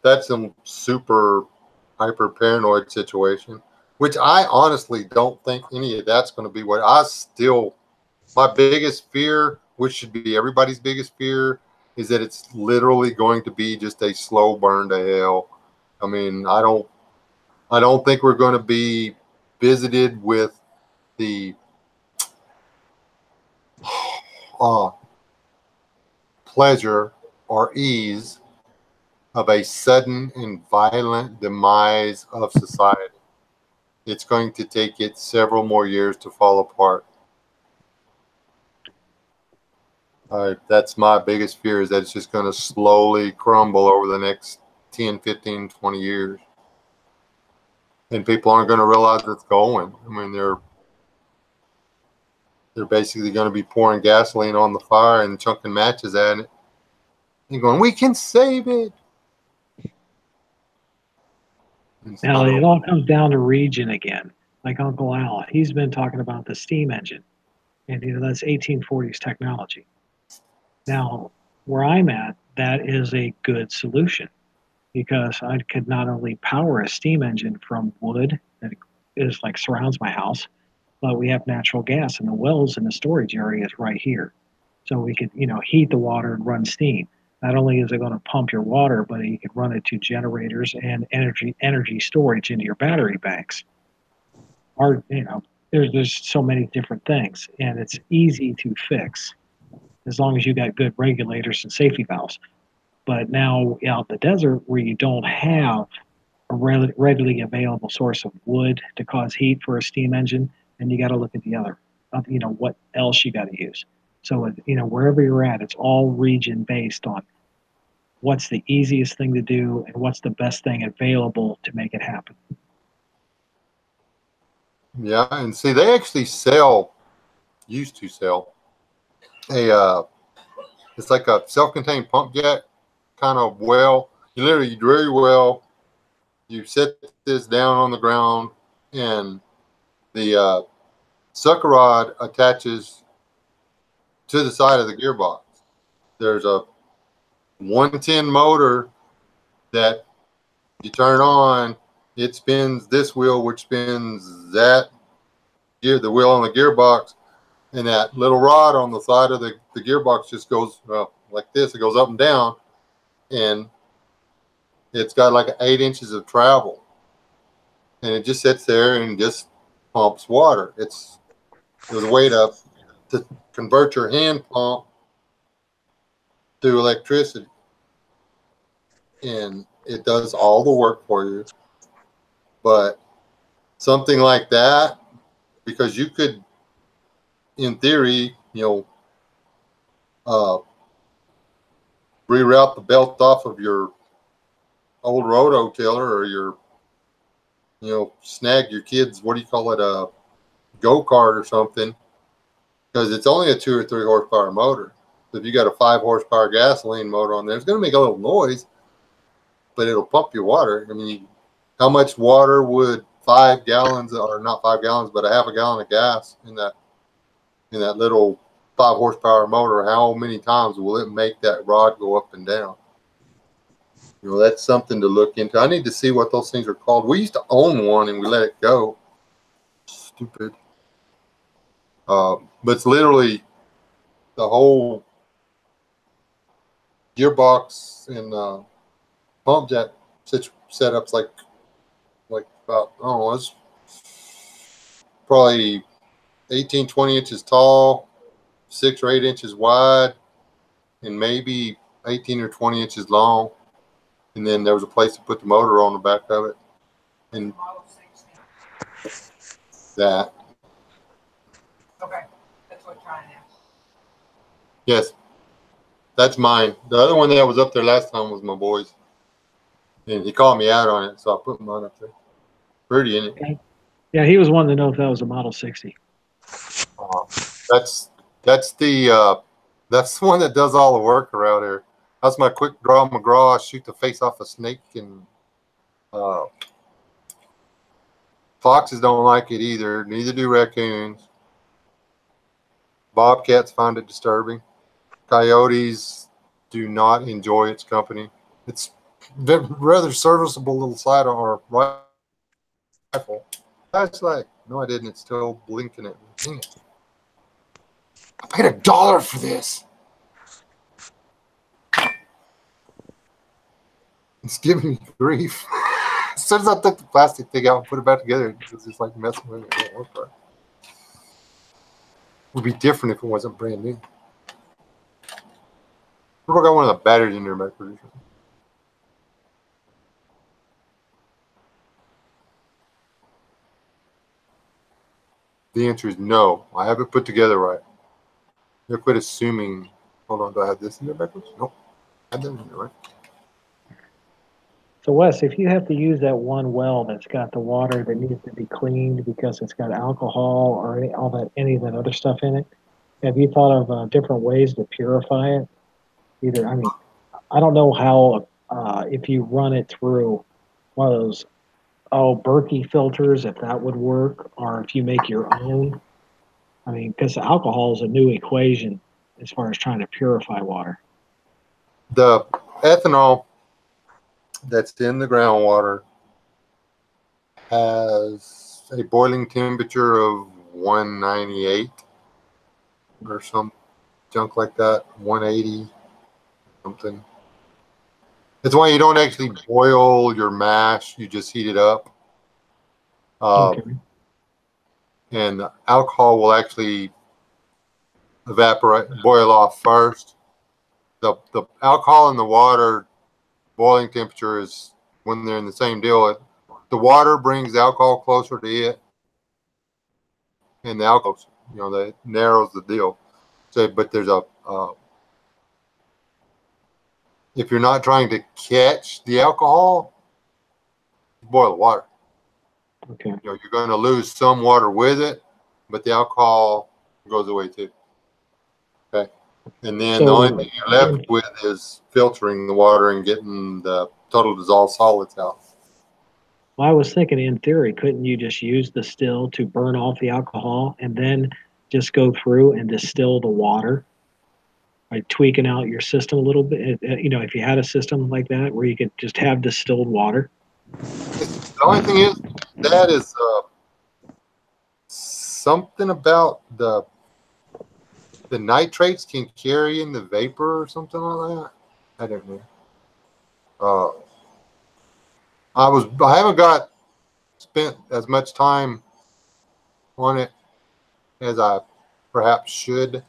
that's some super hyper paranoid situation, which I honestly don't think any of that's going to be what my biggest fear, which should be everybody's biggest fear, is that it's literally going to be just a slow burn to hell. I mean, I don't think we're going to be visited with the pleasure or ease of a sudden and violent demise of society. It's going to take it several more years to fall apart. That's my biggest fear, is that it's just going to slowly crumble over the next 10, 15, 20 years. And people aren't going to realize it's going. I mean, they're basically going to be pouring gasoline on the fire and chunking matches at it and going, we can save it. Now, it all comes down to region again. Like Uncle Al, he's been talking about the steam engine. And that's 1840s technology. Now, where I'm at, that is a good solution, because I could not only power a steam engine from wood that is like surrounds my house, but we have natural gas in the wells and the storage areas right here. So we could, heat the water and run steam. Not only is it going to pump your water, but you could run it to generators and energy storage into your battery banks. Or, there's so many different things, and it's easy to fix as long as you got good regulators and safety valves. But now out in the desert, where you don't have a readily available source of wood to cause heat for a steam engine, and you got to look at the other, what else you got to use. So, wherever you're at, it's all region based on what's the easiest thing to do and what's the best thing available to make it happen. Yeah, and see, they actually used to sell it's like a self-contained pump jack kind of well. You literally drill your well, you set this down on the ground, and the sucker rod attaches to the side of the gearbox. There's a 110 motor that you turn on. It spins this wheel, which spins that gear, the wheel on the gearbox, and that little rod on the side of the gearbox just goes like this. It goes up and down, and it's got like 8 inches of travel, and it just sits there and just pumps water. There's a way to convert your hand pump to electricity, and it does all the work for you. But something like that, because you could, in theory, reroute the belt off of your old roto tiller, or your, snag your kids, what do you call it, a go-kart or something, because it's only a 2 or 3 horsepower motor. So if you got a 5 horsepower gasoline motor on there, it's going to make a little noise, but it'll pump your water. I mean, how much water would 5 gallons, or not 5 gallons, but a half a gallon of gas in in that little 5 horsepower motor, how many times will it make that rod go up and down? You know, that's something to look into. I need to see what those things are called. We used to own one and we let it go. Stupid. But it's literally the whole gearbox and pump jack setups like about, I don't know, it's probably 18, 20 inches tall, 6 or 8 inches wide, and maybe 18 or 20 inches long. And then there was a place to put the motor on the back of it. And Model 16. that. Okay, that's what I'm trying now. Yes, that's mine. The other one that was up there last time was my boy's. And he called me out on it, so I put mine up there. Pretty in it. Yeah, he was wanting to know if that was a Model 60. That's the one that does all the work around here. That's my quick draw McGraw. I shoot the face off a snake, and foxes don't like it either. Neither do raccoons. Bobcats find it disturbing. Coyotes do not enjoy its company. It's a rather serviceable little sidearm or rifle. That's like, no, I didn't. It's still blinking at me. Dang it. I paid $1 for this. It's giving me grief. As soon as I took the plastic thing out and put it back together, it was just like messing with it. It won't work right. It would be different if it wasn't brand new. I got one of the batteries in there back there. The answer is no. I have it put together right. You quit assuming. Hold on, do I have this in there backwards? Nope. I have that in there right. So Wes, if you have to use that one well that's got the water that needs to be cleaned because it's got alcohol or any of that other stuff in it, have you thought of different ways to purify it? Either, I mean, I don't know how if you run it through one of those Berkey filters, if that would work, or if you make your own. I mean, because alcohol is a new equation as far as trying to purify water. The ethanol that's in the groundwater has a boiling temperature of 198 or some junk like that, 180 something. That's why you don't actually boil your mash, you just heat it up. Okay. And the alcohol will actually boil off first. The alcohol and the water boiling temperature is when they're in the same deal. The water brings the alcohol closer to it, and the alcohol, that narrows the deal. So, but there's if you're not trying to catch the alcohol, boil the water. Okay. You're going to lose some water with it, but the alcohol goes away too. Okay. And then the only thing you're left with is filtering the water and getting the total dissolved solids out. Well, I was thinking in theory, couldn't you just use the still to burn off the alcohol and then just go through and distill the water by tweaking out your system a little bit? If you had a system like that where you could just have distilled water. The only thing is, that is something about the nitrates can carry in the vapor or something like that. I don't know. I haven't spent as much time on it as I perhaps should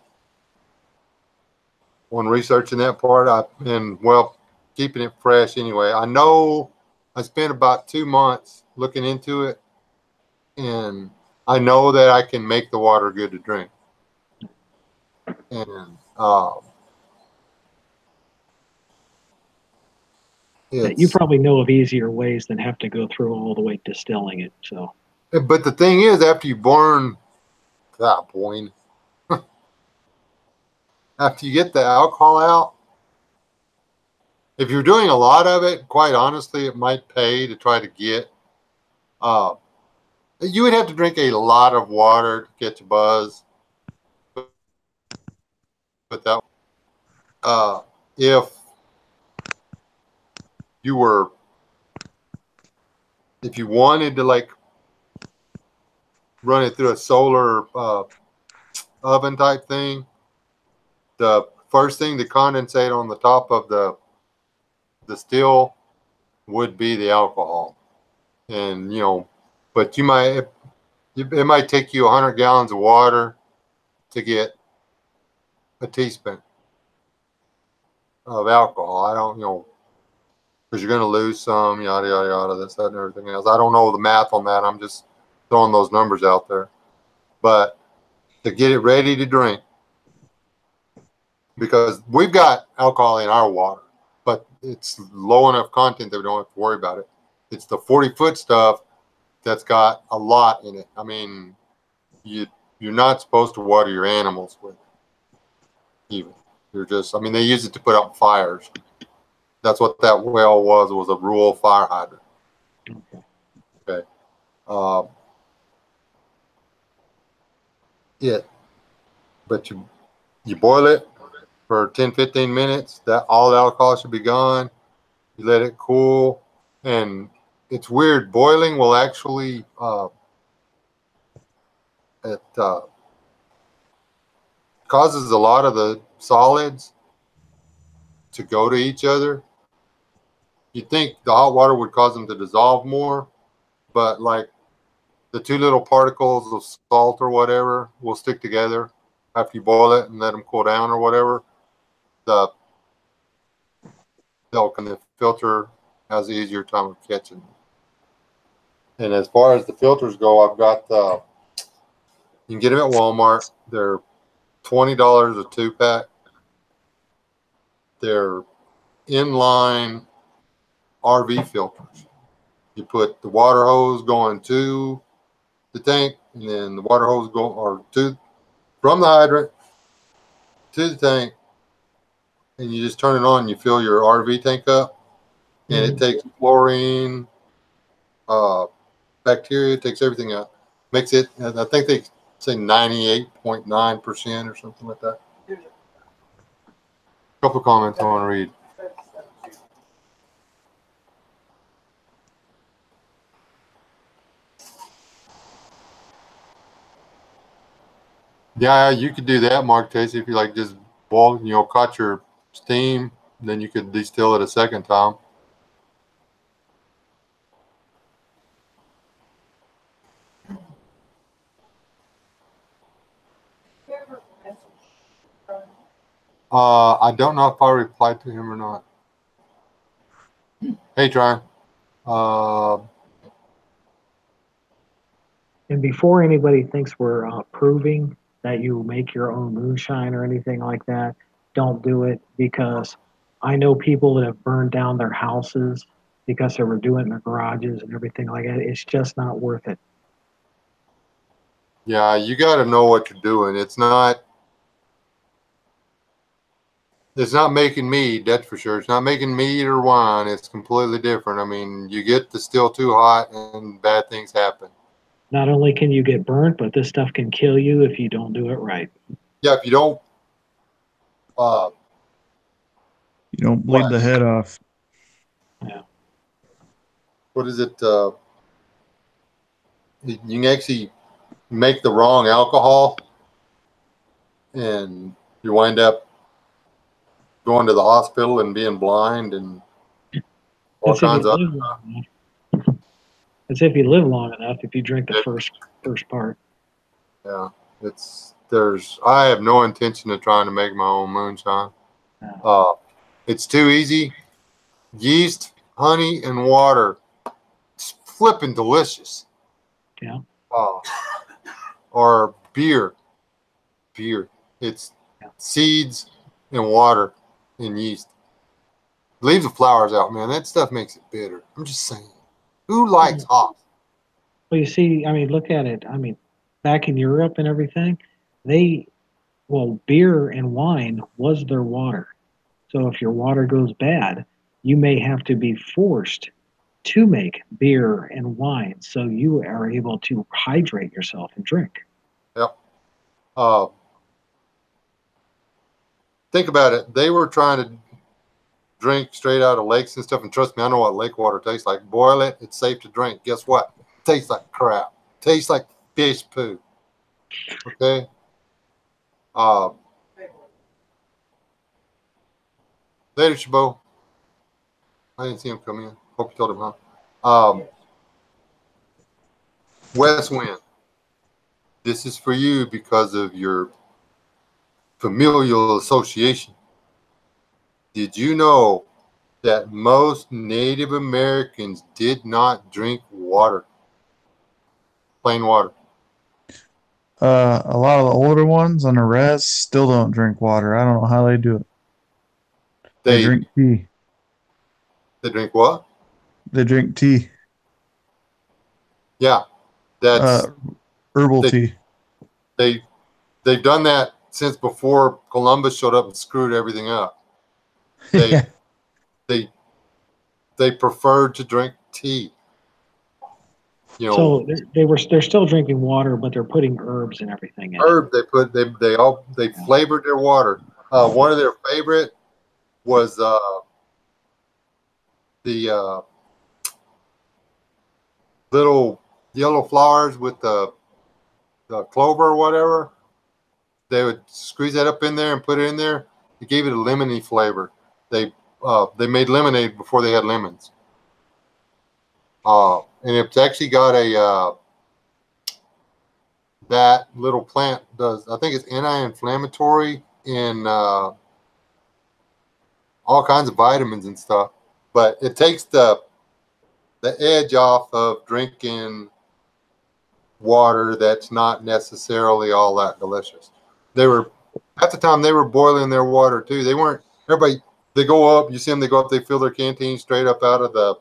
on researching that part. Keeping it fresh anyway. I know I spent about 2 months looking into it, and I know that I can make the water good to drink. And you probably know of easier ways than have to go through all the way distilling it. So, but the thing is, after you after you get the alcohol out, if you're doing a lot of it, quite honestly, it might pay to try to get. You would have to drink a lot of water to catch a buzz. put that. If you were, if you wanted to like run it through a solar oven type thing, the first thing to condensate on the top of the still would be the alcohol. And you know, but you might, it might take you 100 gallons of water to get a teaspoon of alcohol. I don't, you know, because you're going to lose some, yada, yada, yada, this, that, and everything else. I don't know the math on that. I'm just throwing those numbers out there. But to get it ready to drink, because we've got alcohol in our water, but it's low enough content that we don't have to worry about it. It's the 40-foot stuff that's got a lot in it. I mean, you're not supposed to water your animals with even. You're just, I mean, they use it to put out fires. That's what that well was a rural fire hydrant. Okay. But you boil it for 10-15 minutes. That all the alcohol should be gone. You let it cool, and it's weird. Boiling will actually it causes a lot of the solids to go to each other. You'd think the hot water would cause them to dissolve more, but like the two little particles of salt or whatever will stick together after you boil it and let them cool down or whatever. The filter has an easier time of catching. And as far as the filters go, I've got you can get them at Walmart. They're $20 a 2-pack. They're inline RV filters. You put the water hose going to the tank, and then the water hose from the hydrant to the tank, and you just turn it on. You fill your RV tank up, and it takes chlorine, bacteria, takes everything out, makes it. I think they say 98.9% or something like that. A couple of comments I want to read. Yeah, you could do that, Mark Casey, if you like just boil, you know, caught your steam, then you could distill it a second time. I don't know if I replied to him or not. Hey, Tryon. And before anybody thinks we're proving that you make your own moonshine or anything like that, don't do it, because I know people that have burned down their houses because they were doing it in their garages and everything like that. It's just not worth it. Yeah, you got to know what you're doing. It's not making mead, that's for sure. It's not making mead or wine. It's completely different. I mean, you get the still too hot and bad things happen. Not only can you get burnt, but this stuff can kill you if you don't do it right. Yeah, if you don't bleed the head off. Yeah. What is it? You can actually make the wrong alcohol, and you wind up going to the hospital and being blind and all kinds of. That's if you live long enough. If you drink the first part. Yeah, I have no intention of trying to make my own moonshine. It's too easy. Yeast, honey, and water. It's flipping delicious. Yeah. Or beer. It's seeds and water and yeast. Leave the flowers out, man. That stuff makes it bitter. I'm just saying. Who likes hops? Well, you see, I mean, look at it. I mean, back in Europe and everything, beer and wine was their water. So if your water goes bad, you may have to be forced to make beer and wine so you are able to hydrate yourself and drink. Yep. think about it. They were trying to drink straight out of lakes and stuff. And trust me, I know what lake water tastes like. Boil it, it's safe to drink. Guess what? It tastes like crap. It tastes like fish poo. Okay. Later, Chabot. I didn't see him come in. Hope you told him, huh? West Wind. This is for you because of your familial association. Did you know that most Native Americans did not drink water? Plain water. A lot of the older ones on the res still don't drink water. I don't know how they do it. They drink tea. They drink what? They drink tea. Yeah, that's herbal tea. They've done that since before Columbus showed up and screwed everything up. They preferred to drink tea. You know, So they're still drinking water, but they're putting herbs and everything in herb. They flavored their water. One of their favorite was the little yellow flowers with the clover or whatever. They would squeeze that up in there and put it in there. It gave it a lemony flavor. They made lemonade before they had lemons. And it's actually got a that little plant does. I think it's anti-inflammatory and all kinds of vitamins and stuff. But it takes the edge off of drinking water that's not necessarily all that delicious. They were at the time they were boiling their water too. They weren't everybody. They go up. You see them. They go up. They fill their canteen straight up out of the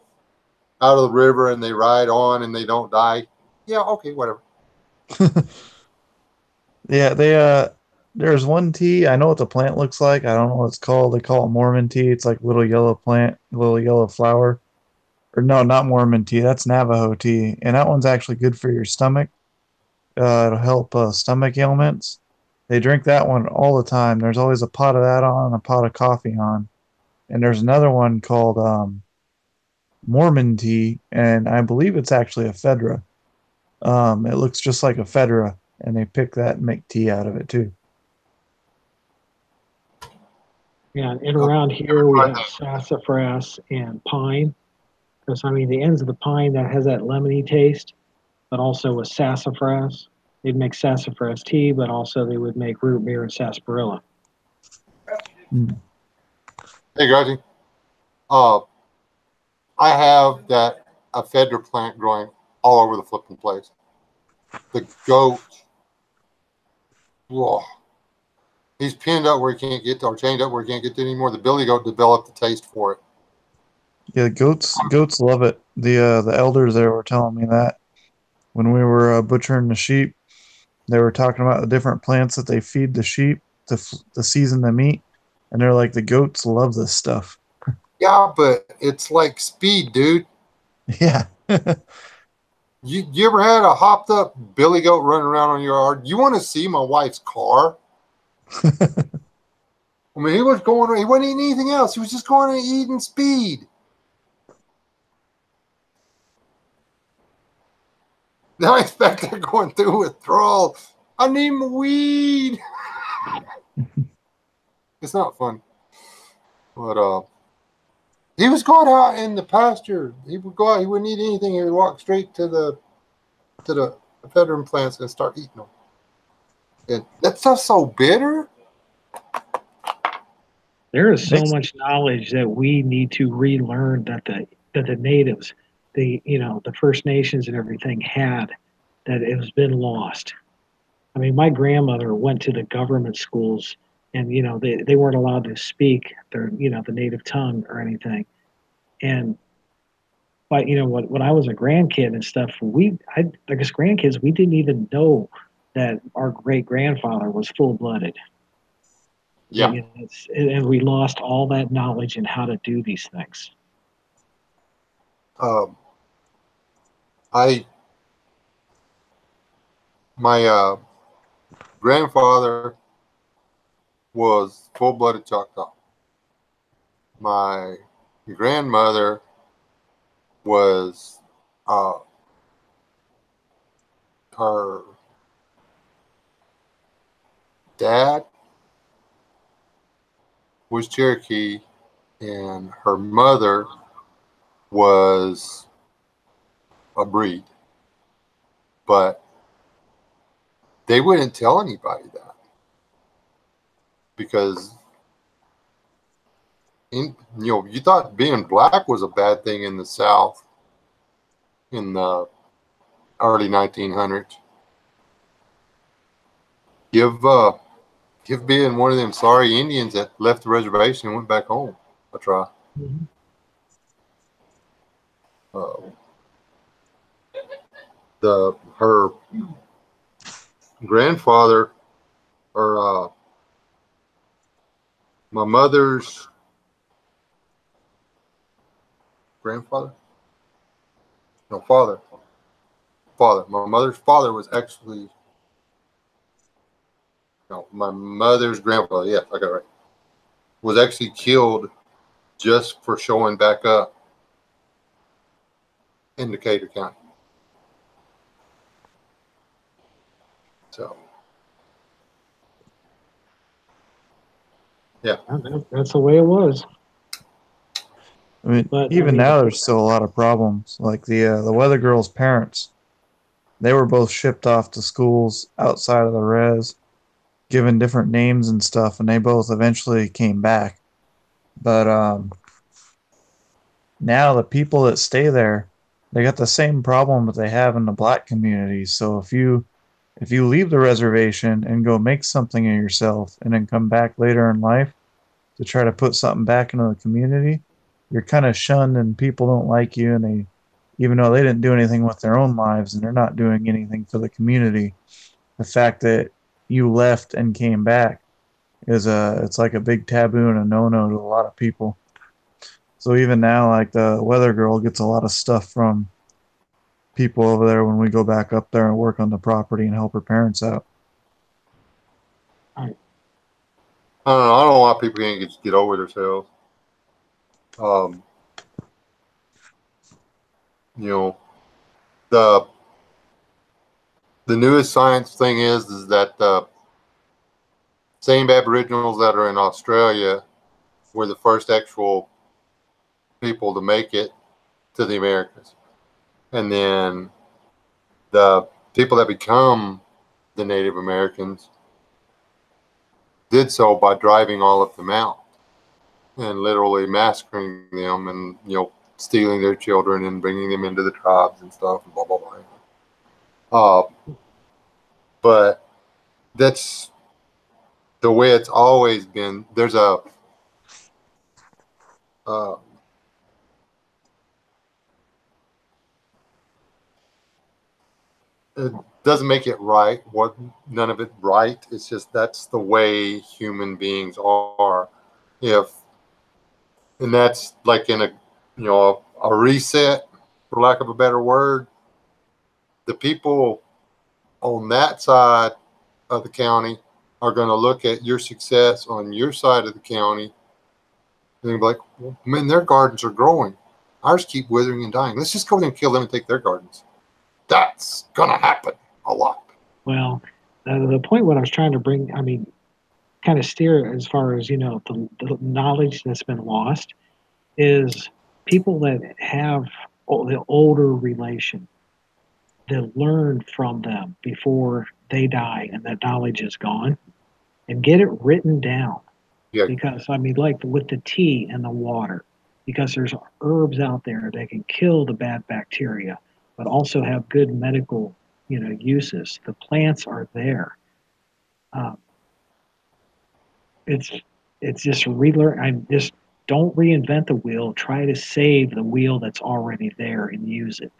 river, and they ride on, and they don't die. Yeah, okay, whatever. Yeah, there's one tea. I know what the plant looks like. I don't know what it's called. They call it Mormon tea. It's like little yellow plant, little yellow flower. Or no, not Mormon tea. That's Navajo tea, and that one's actually good for your stomach. It'll help stomach ailments. They drink that one all the time. There's always a pot of that on, a pot of coffee on, and there's another one called Mormon tea, and I believe it's actually a Fedra. It looks just like a Fedra, and they pick that and make tea out of it too. Yeah, and around here we have sassafras and pine. Because, I mean, the ends of the pine that has that lemony taste, but also with sassafras. They'd make sassafras tea, but also they would make root beer and sarsaparilla. Mm. Hey, Gracie. I have a Fedra plant growing all over the flipping place. The goat, whoa, he's pinned up where he can't get to, or chained up where he can't get to anymore. The billy goat developed the taste for it. Yeah, goats love it. The elders there were telling me that when we were butchering the sheep, they were talking about the different plants that they feed the sheep to season the meat, and they're like, the goats love this stuff. Yeah, but it's like speed, dude. Yeah. You ever had a hopped up billy goat running around on your yard? You want to see my wife's car? I mean, he wasn't eating anything else. He was just going and eating speed. Now I expect they're going through withdrawal. I need my weed. It's not fun. But he was going out in the pasture. He would go out. He wouldn't eat anything. He would walk straight to the veteran plants and start eating them. And that stuff's so bitter. There is so much knowledge that we need to relearn that the natives, the First Nations and everything had, that it has been lost. I mean, my grandmother went to the government schools, and they weren't allowed to speak their the native tongue or anything. And but when I was a grandkid and stuff, like as grandkids, we didn't even know that our great grandfather was full blooded. Yeah. And we lost all that knowledge in how to do these things. My grandfather was full-blooded Choctaw. My grandmother was her dad was Cherokee, and her mother was a breed, but they wouldn't tell anybody that because you thought being black was a bad thing in the South in the early 1900s. Give being one of them sorry Indians that left the reservation and went back home a try. Mhm. Her grandfather, or my mother's grandfather, no, father. My mother's father was actually, no, my mother's grandfather. Yeah, I got it right. Was actually killed just for showing back up in Decatur County. So, yeah. That's the way it was. I mean, But even now, there's still a lot of problems. Like the Weather Girl's parents, they were both shipped off to schools outside of the res, given different names and stuff, and they both eventually came back. But now the people that stay there, they got the same problem that they have in the black community. So if you leave the reservation and go make something of yourself and then come back later in life to try to put something back into the community, you're kind of shunned and people don't like you, and they, even though they didn't do anything with their own lives and they're not doing anything for the community, the fact that you left and came back is it's like a big taboo and a no-no to a lot of people. So even now, like the Weather Girl gets a lot of stuff from people over there when we go back up there and work on the property and help her parents out. I don't know why people can't just get over themselves. The newest science thing is that the same Aboriginals that are in Australia were the first actual people to make it to the Americas. And then the people that become the Native Americans did so by driving all of them out and literally massacring them and, stealing their children and bringing them into the tribes and stuff and blah, blah, blah. But that's the way it's always been. There's it doesn't make it right. None of it right. It's just that's the way human beings are. And that's like in a reset, for lack of a better word. The people on that side of the county are going to look at your success on your side of the county and they'll be like, well, man, their gardens are growing. Ours keep withering and dying. Let's just go there and kill them and take their gardens. That's going to happen a lot. Well, the point what I was trying to bring, kind of steer as far as, the knowledge that's been lost is people that have the older relation that learn from them before they die and that knowledge is gone and get it written down. Yeah. Because, like with the tea and the water, because there's herbs out there that can kill the bad bacteria, but also have good medical, uses. The plants are there. It's just relearn. Don't reinvent the wheel. Try to save the wheel that's already there and use it.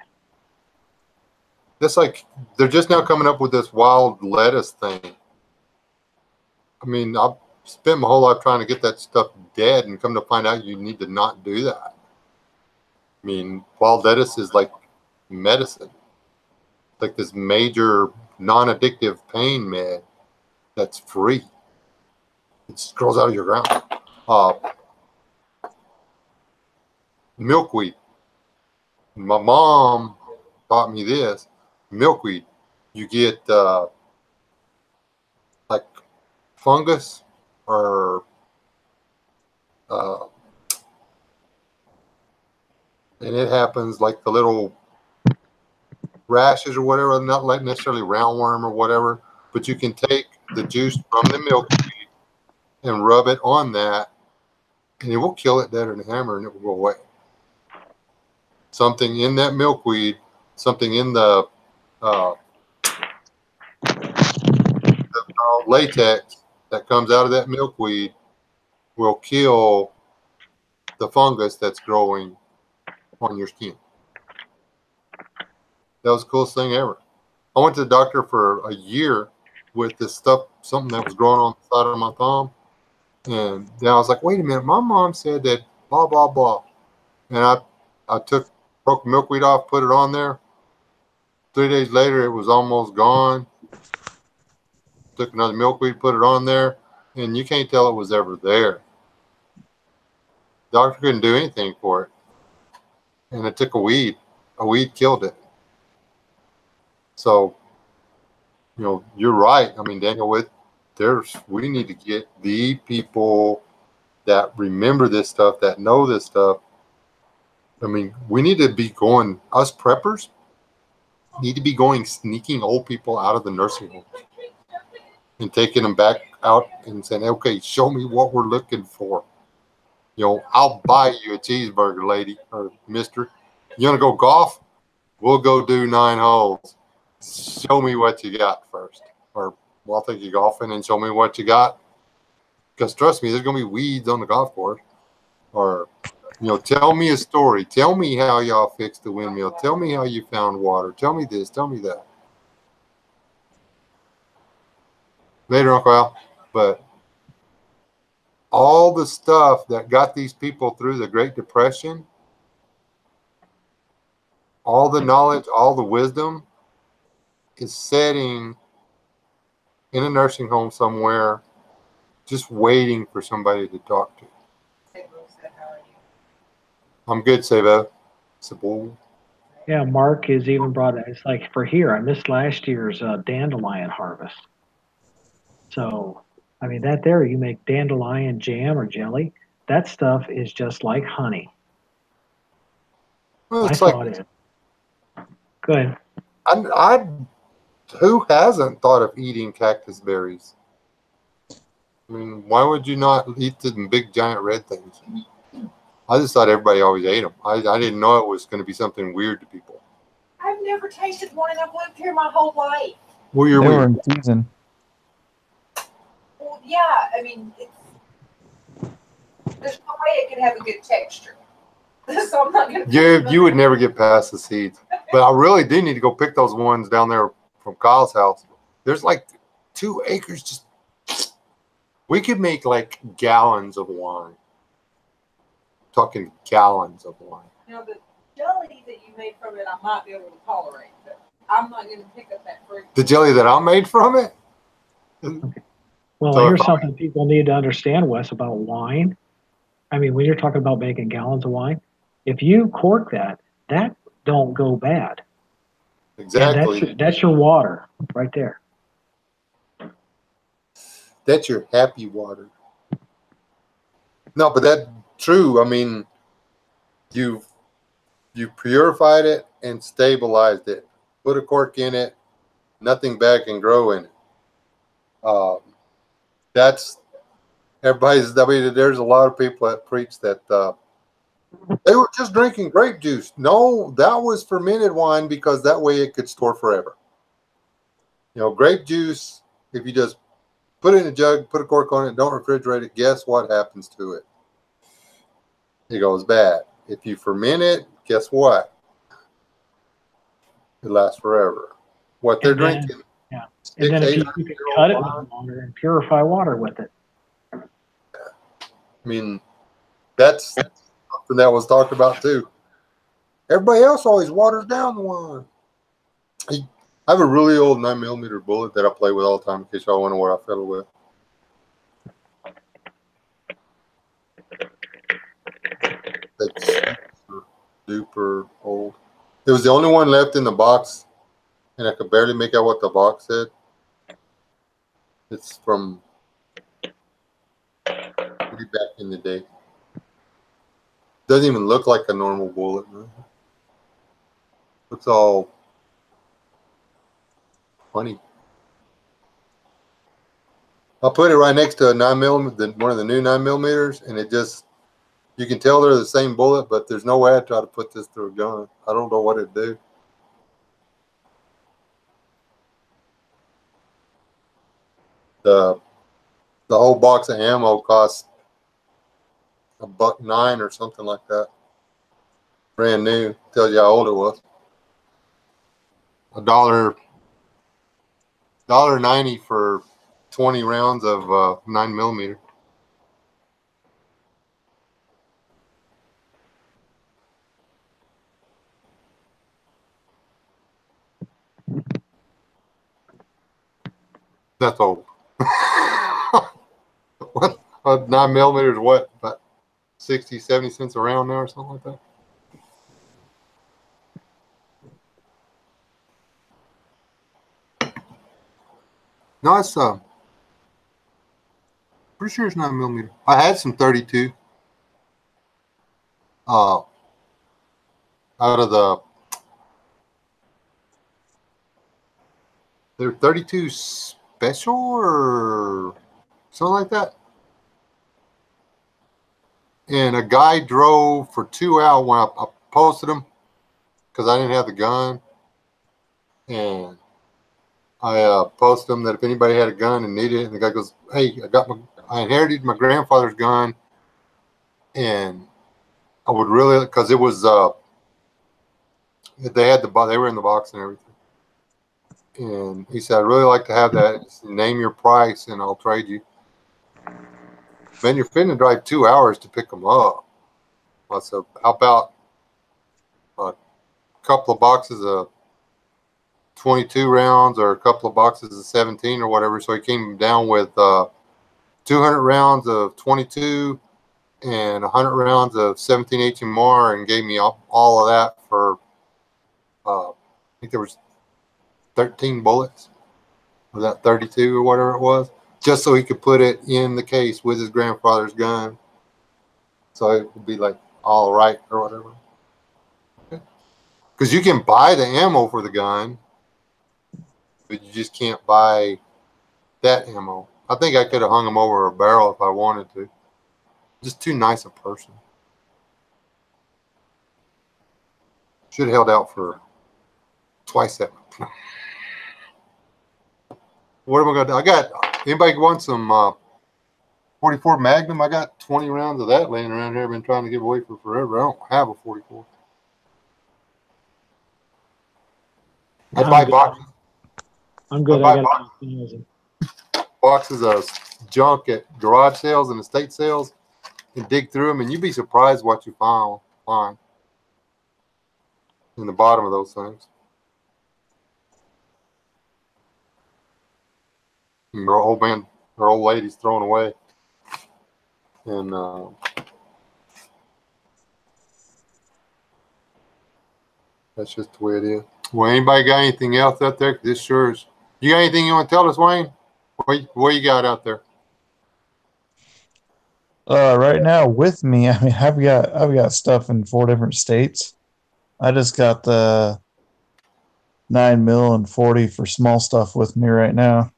That's like they're just now coming up with this wild lettuce thing. I've spent my whole life trying to get that stuff dead, and come to find out you need to not do that. Wild lettuce is like medicine. It's like this major non-addictive pain med that's free. It just grows out of your ground. Milkweed. My mom taught me this. Milkweed. You get like fungus or and it happens like the little rashes or whatever, not like necessarily roundworm or whatever, but you can take the juice from the milkweed and rub it on that, and it will kill it deader than a hammer, and it will go away. Something in that milkweed, something in the latex that comes out of that milkweed will kill the fungus that's growing on your skin. That was the coolest thing ever. I went to the doctor for a year with this stuff, something that was growing on the side of my thumb. And then I was like, wait a minute, my mom said that blah, blah, blah. And I broke the milkweed off, put it on there. 3 days later, it was almost gone. Took another milkweed, put it on there, and you can't tell it was ever there. Doctor couldn't do anything for it. And it took a weed. A weed killed it. So, you know, you're right. I mean, Daniel, we need to get the people that remember this stuff, that know this stuff. I mean, we need to be going, us preppers need to be going sneaking old people out of the nursing homes and taking them back out and saying, okay, show me what we're looking for. You know, I'll buy you a cheeseburger, lady or mister. You want to go golf? We'll go do 9 holes. Show me what you got first. Or well, I'll take you golfing and show me what you got. Because trust me, there's going to be weeds on the golf course. Or, you know, tell me a story. Tell me how y'all fixed the windmill. Tell me how you found water. Tell me this. Tell me that. Later, Uncle Al. But all the stuff that got these people through the Great Depression, all the knowledge, all the wisdom is sitting in a nursing home somewhere, just waiting for somebody to talk to. I'm good, Sabo. Sabo. Yeah, Mark has even brought it. It's like for here, I missed last year's dandelion harvest. So, I mean, that there, you make dandelion jam or jelly. That stuff is just like honey. Well, I it's thought like, it. Go ahead. Who hasn't thought of eating cactus berries? I mean, why would you not eat the big giant red things? I just thought everybody always ate them. I didn't know it was going to be something weird to people. I've never tasted one and I've lived here my whole life. Well, They you're were weird. in season. Well, yeah, I mean, there's no way it could have a good texture. So I'm not going to. You would never get past the seeds. But I really do need to go pick those ones down there from Kyle's house. There's like 2 acres. Just we could make like gallons of wine. Talking gallons of wine. Now, the jelly that you made from it, I might be able to tolerate, but I'm not going to pick up that fruit. The jelly that I made from it? Well, So here's if I- something people need to understand, Wes, about wine. I mean, when you're talking about making gallons of wine, if you cork that don't go bad. Exactly. And that's your water right there. That's your happy water. No, but that's true. I mean, you purified it and stabilized it. Put a cork in it. Nothing bad can grow in it. That's everybody's. I mean, there's a lot of people that preach that they were just drinking grape juice. No, that was fermented wine because that way it could store forever. You know, grape juice, if you just put it in a jug, put a cork on it, don't refrigerate it, guess what happens to it? It goes bad. If you ferment it, guess what? It lasts forever. What they're And then- drinking. yeah. 600, And then if you 800 can year cut it old wine. with water and purify water with it. I mean, that's something that was talked about too. Everybody else always waters down the wine. I have a really old 9mm bullet that I play with all the time in case y'all wonder what I fiddle with. duper old. It was the only one left in the box, and I could barely make out what the box said. It's from way back in the day. Doesn't even look like a normal bullet. Man. Looks all funny. I'll put it right next to a 9mm, one of the new 9mm, and it just, you can tell they're the same bullet, but there's no way I try to put this through a gun. I don't know what it'd do. The whole box of ammo costs $1.09 or something like that. Brand new. Tells you how old it was. $1.90 for 20 rounds of 9mm. That's old. What? 9mm is what? About 60, 70 cents a round now or something like that? No, it's pretty sure it's 9mm. I had some 32. Out of they're 32 special or something like that. And a guy drove for 2 hours when I posted them because I didn't have the gun. And I posted them that if anybody had a gun and needed it, and the guy goes, "Hey, I inherited my grandfather's gun, and I would really, because it was they were in the box and everything." And he said, "I'd really like to have that. Just name your price, and I'll trade you." Man, you're finna drive 2 hours to pick them up. I said, "How about a couple of boxes of 22 rounds or a couple of boxes of 17 or whatever?" So he came down with 200 rounds of 22 and 100 rounds of 17 HMR and gave me all of that for, I think there was 13 bullets. Was that 32 or whatever it was? Just so he could put it in the case with his grandfather's gun. So it would be like all right or whatever. Because you can buy the ammo for the gun, but you just can't buy that ammo. I think I could have hung him over a barrel if I wanted to. Just too nice a person. Should have held out for twice that much. What am I going to do? Anybody want some 44 Magnum? I got 20 rounds of that laying around here. I've been trying to give away for forever. I don't have a 44. I buy boxes. I'm good. I got boxes of junk at garage sales and estate sales and dig through them, and you'd be surprised what you find in the bottom of those things. And our old man or old lady's throwing away. And that's just the way it is. Well, anybody got anything else out there? This sure is. You got anything you want to tell us, Wayne? What you got out there? Right now with me, I mean, I've got stuff in 4 different states. I just got the 9mm and 40 for small stuff with me right now.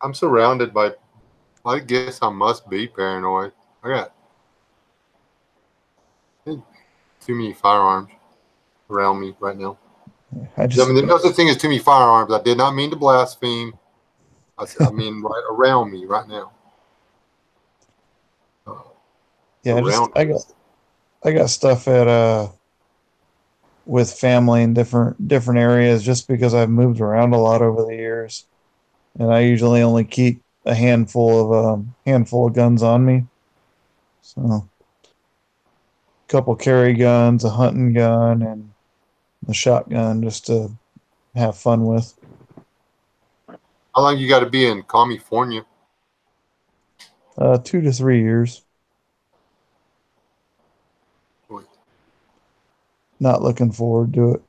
I'm surrounded by, I guess I must be paranoid. I got too many firearms around me right now. I mean, there's no such thing as too many firearms. I did not mean to blaspheme. I mean right around me right now. Yeah, I got stuff at with family in different areas just because I've moved around a lot over the years, and I usually only keep a handful of guns on me. So, a couple carry guns, a hunting gun, and a shotgun just to have fun with. How long you got to be in California? 2 to 3 years. Boy. Not looking forward to it.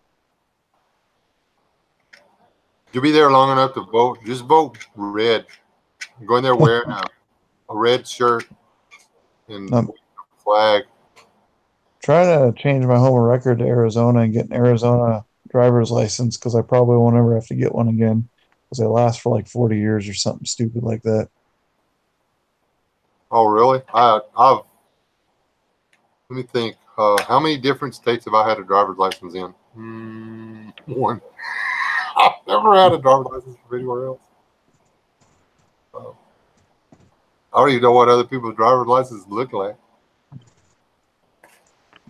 You'll be there long enough to vote. Just vote red. Go in there wearing a red shirt and flag. Trying to change my home record to Arizona and get an Arizona driver's license because I probably won't ever have to get one again because they last for like 40 years or something stupid like that. Oh, really? I've let me think. How many different states have I had a driver's license in? One. I've never had a driver's license from anywhere else. I don't even know what other people's driver's licenses look like.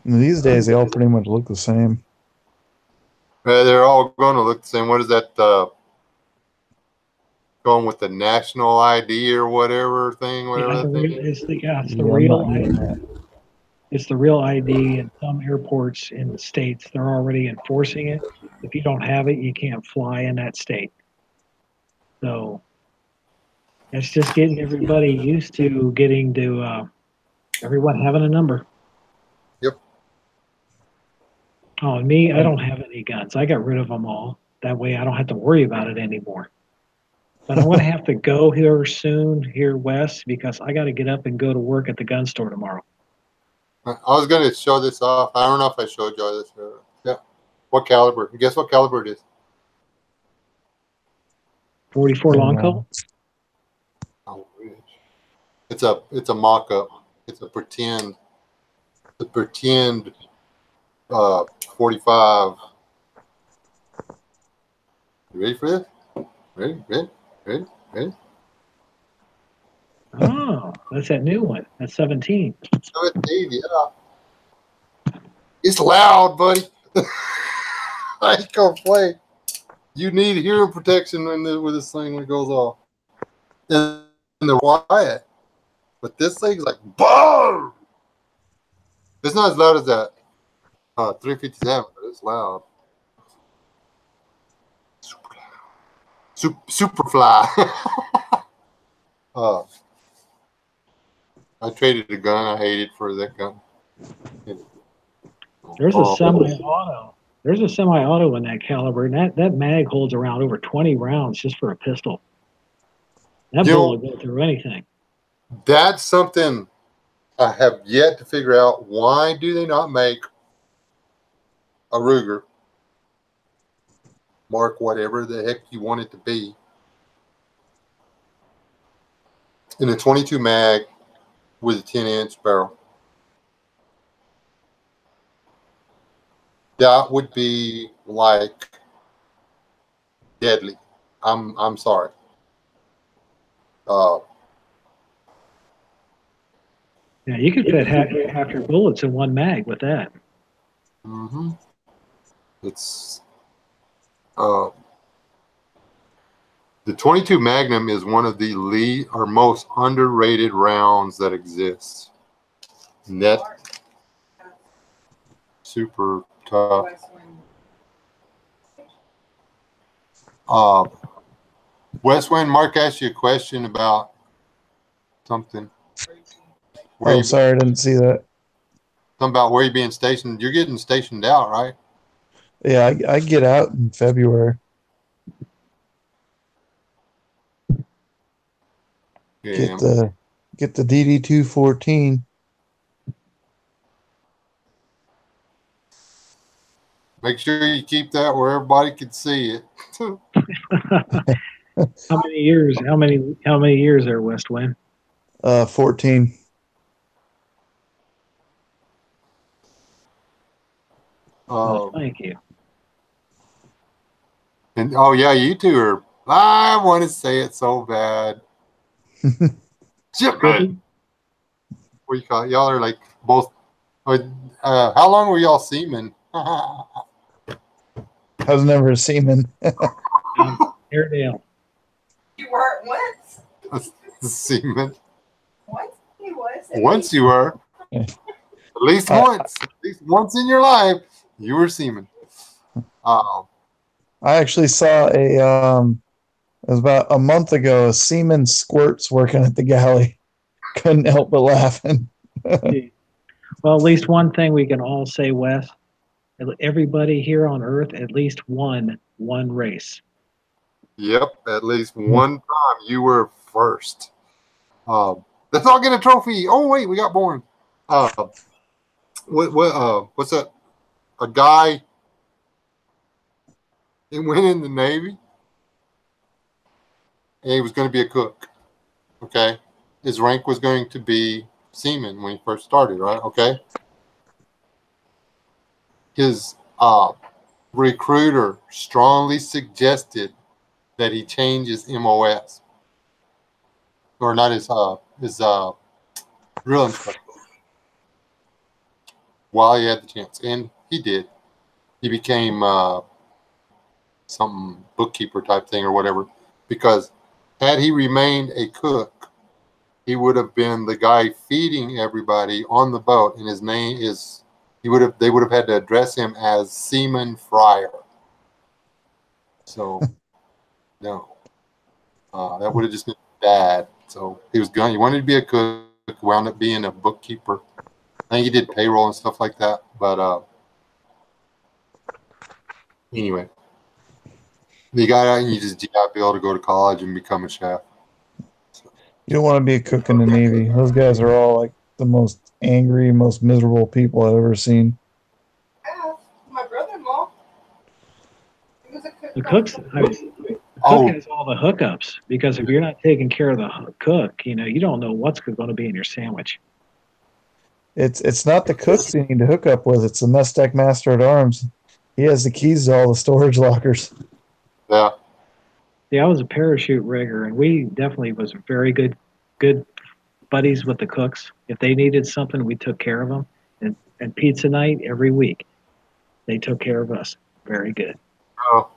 And these days, they all pretty much look the same. They're all going to look the same. What is that? Going with the national ID or whatever thing, whatever that thing is. It's the real ID. It's the real ID in some airports in the states. They're already enforcing it. If you don't have it, you can't fly in that state. So it's just getting everybody used to getting to everyone having a number. Yep. Oh, and me, I don't have any guns. I got rid of them all. That way I don't have to worry about it anymore. But I'm going to have to go here soon, here west, because I got to get up and go to work at the gun store tomorrow. I was going to show this off. I don't know if I showed you this. Yeah. What caliber? Guess what caliber it is? 44 long coat? Oh, it's a mock-up. It's a pretend. The pretend 45. You ready for this? Ready? Oh, that's that new one. That's 17. 17, yeah. It's loud, buddy. I ain't gonna play. You need hearing protection with this thing when it goes off. And they're quiet. But this thing's like, boom! It's not as loud as that 357, but it's loud. Super fly. I traded a gun I hated for that gun. There's a semi-auto. There's a semi-auto in that caliber, and that mag holds around over 20 rounds just for a pistol. That bullet will go through anything. That's something I have yet to figure out. Why do they not make a Ruger, Mark whatever the heck you want it to be, in a 22 mag with a 10-inch barrel? That would be like deadly. I'm sorry. Yeah, you could fit half your bullets in one mag with that. Mm-hmm. It's the 22 Magnum is one of the lead or most underrated rounds that exists. And that super tough. West Wind, Mark asked you a question about something. Oh, sorry, I didn't see that. Something about where you're being stationed. You're getting stationed out, right? Yeah, I get out in February. Yeah. Get the DD-214. Make sure you keep that where everybody can see it. How many years? How many years there, West Wind? 14. Thank you. And oh yeah, you two are. I want to say it so bad. Shipman. What do you call it? Y'all are like both. How long were y'all seamen? I was never a seaman. Airedale. You were once. Seaman. Once he was. Once you were. At least once. At least once in your life, you were seaman. I actually saw it was about a month ago, a seaman squirts working at the galley. couldn't help but laughing. Well, at least one thing we can all say, Wes. Everybody here on Earth at least won one race. Yep, at least one time you were first. Let's all get a trophy. Oh wait, we got born. What's that? A guy. He went in the Navy. And he was going to be a cook. Okay, his rank was going to be seaman when he first started. Right. Okay. His recruiter strongly suggested that he change his MOS, or not his drill instructor, while he had the chance, and he did. He became some bookkeeper type thing or whatever, because had he remained a cook, he would have been the guy feeding everybody on the boat, and his name is they would have had to address him as Seaman Fryer. So no, that would have just been bad. So he wanted to be a cook, wound up being a bookkeeper. I think he did payroll and stuff like that. But anyway, you got out and you got to be able to go to college and become a chef. You don't want to be a cook in the Navy. Those guys are all like the most angry, most miserable people I've ever seen. My brother-in-law. He was a cook. The cook has all the hookups, because if you're not taking care of the cook, you don't know what's going to be in your sandwich. It's not the cooks you need to hook up with. It's the mess deck master at arms. He has the keys to all the storage lockers. Yeah. Yeah, I was a parachute rigger, and we definitely was very good buddies with the cooks. If they needed something, we took care of them. And pizza night every week, they took care of us. Very good. Oh,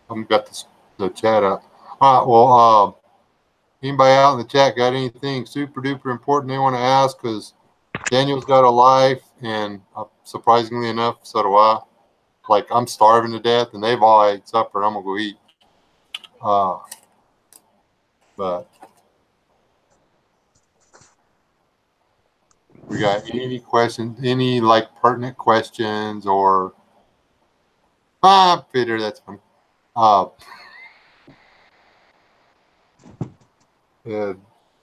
I've got the chat up. All right, well, anybody out in the chat got anything super duper important they want to ask? Because Daniel's got a life, and surprisingly enough, so do I. Like, I'm starving to death, and they've all ate supper, and I'm going to go eat. But we got any questions, any like pertinent questions, or Peter, that's fun.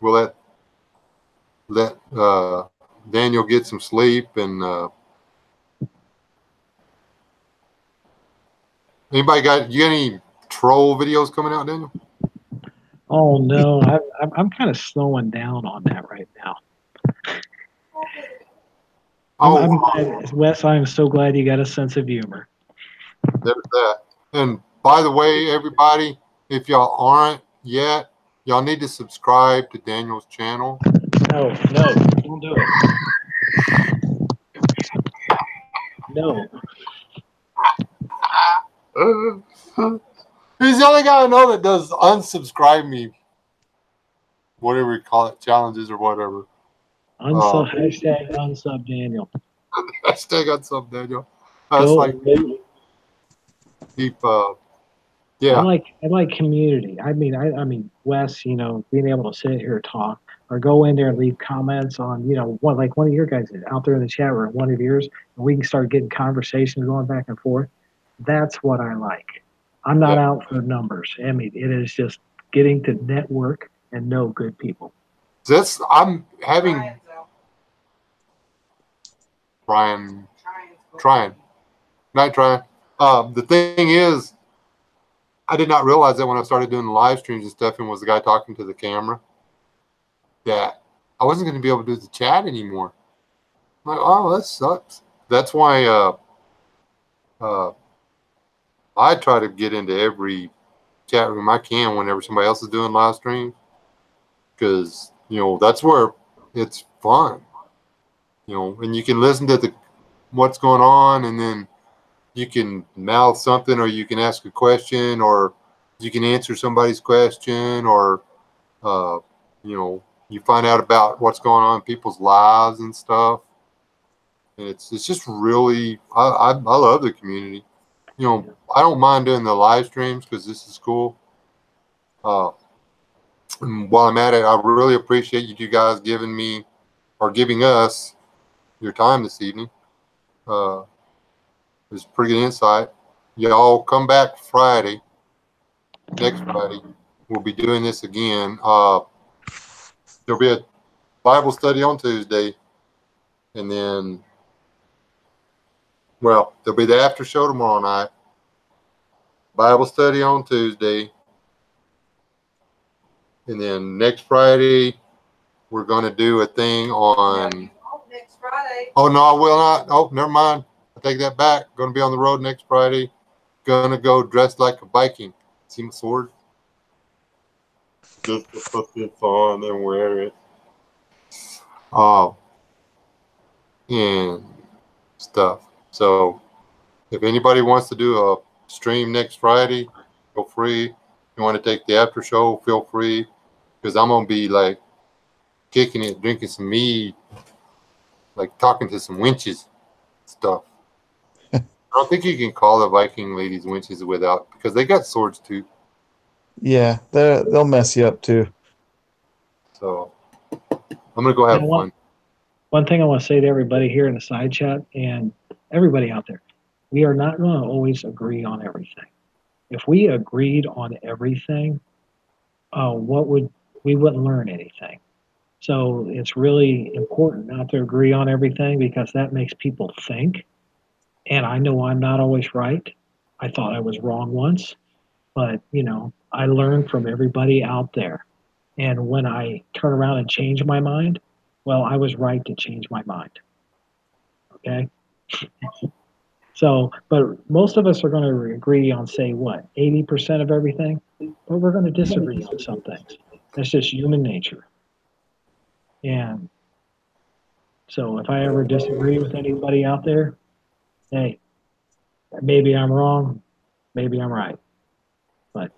We'll let Daniel get some sleep, and you got any troll videos coming out, Daniel? Oh no, I'm kind of slowing down on that right now. I'm glad, Wes, I'm so glad you got a sense of humor. There's that. And by the way, everybody, if y'all aren't yet, y'all need to subscribe to Daniel's channel. No, don't do it. No. He's the only guy I know that does unsubscribe me, whatever you call it, challenges or whatever. Hashtag unsub Daniel. Hashtag unsub Daniel. That's like keep. Yeah. I like community. I mean, Wes, being able to sit here and talk, or go in there and leave comments on, one of your guys out there in the chat room, one of yours, and we can start getting conversations going back and forth. That's what I like. I'm not out for numbers. I mean, it is just getting to network and know good people. I'm having trying. The thing is, I did not realize that when I started doing the live streams and stuff, and was the guy talking to the camera, that I wasn't going to be able to do the chat anymore. I'm like, oh, that sucks. That's why I try to get into every chat room I can whenever somebody else is doing live streams, because that's where it's fun. And you can listen to what's going on, and then you can mouth something, or you can ask a question, or you can answer somebody's question, or you find out about what's going on in people's lives and stuff. And it's just really, I love the community. I don't mind doing the live streams because this is cool. And while I'm at it, I really appreciate you guys giving me or giving us your time this evening. It was pretty good insight. Y'all come back Friday, next Friday. We'll be doing this again. There'll be a Bible study on Tuesday, and then, well, there'll be the after show tomorrow night, Bible study on Tuesday, and then next Friday we're going to do a thing on. Next Friday. Oh no, I will not. Oh, never mind. I take that back. Going to be on the road next Friday. Going to go dressed like a Viking. See my sword? Just to put this on and wear it. And stuff. So if anybody wants to do a stream next Friday, feel free. If you want to take the after show, feel free. Because I'm going to be like kicking it, drinking some mead, like talking to some winches stuff. I don't think you can call the Viking ladies winches without, because they got swords too. Yeah, they'll mess you up too. So I'm gonna go have fun. One thing I want to say to everybody here in the side chat and everybody out there, we are not going to always agree on everything. If we agreed on everything, we wouldn't learn anything. So it's really important not to agree on everything because that makes people think. And I know I'm not always right. I thought I was wrong once, but I learned from everybody out there. And when I turn around and change my mind, well, I was right to change my mind. Okay? So, but most of us are going to agree on, say, what, 80% of everything? But we're going to disagree on some things. That's just human nature. And so if I ever disagree with anybody out there, hey, maybe I'm wrong, maybe I'm right. But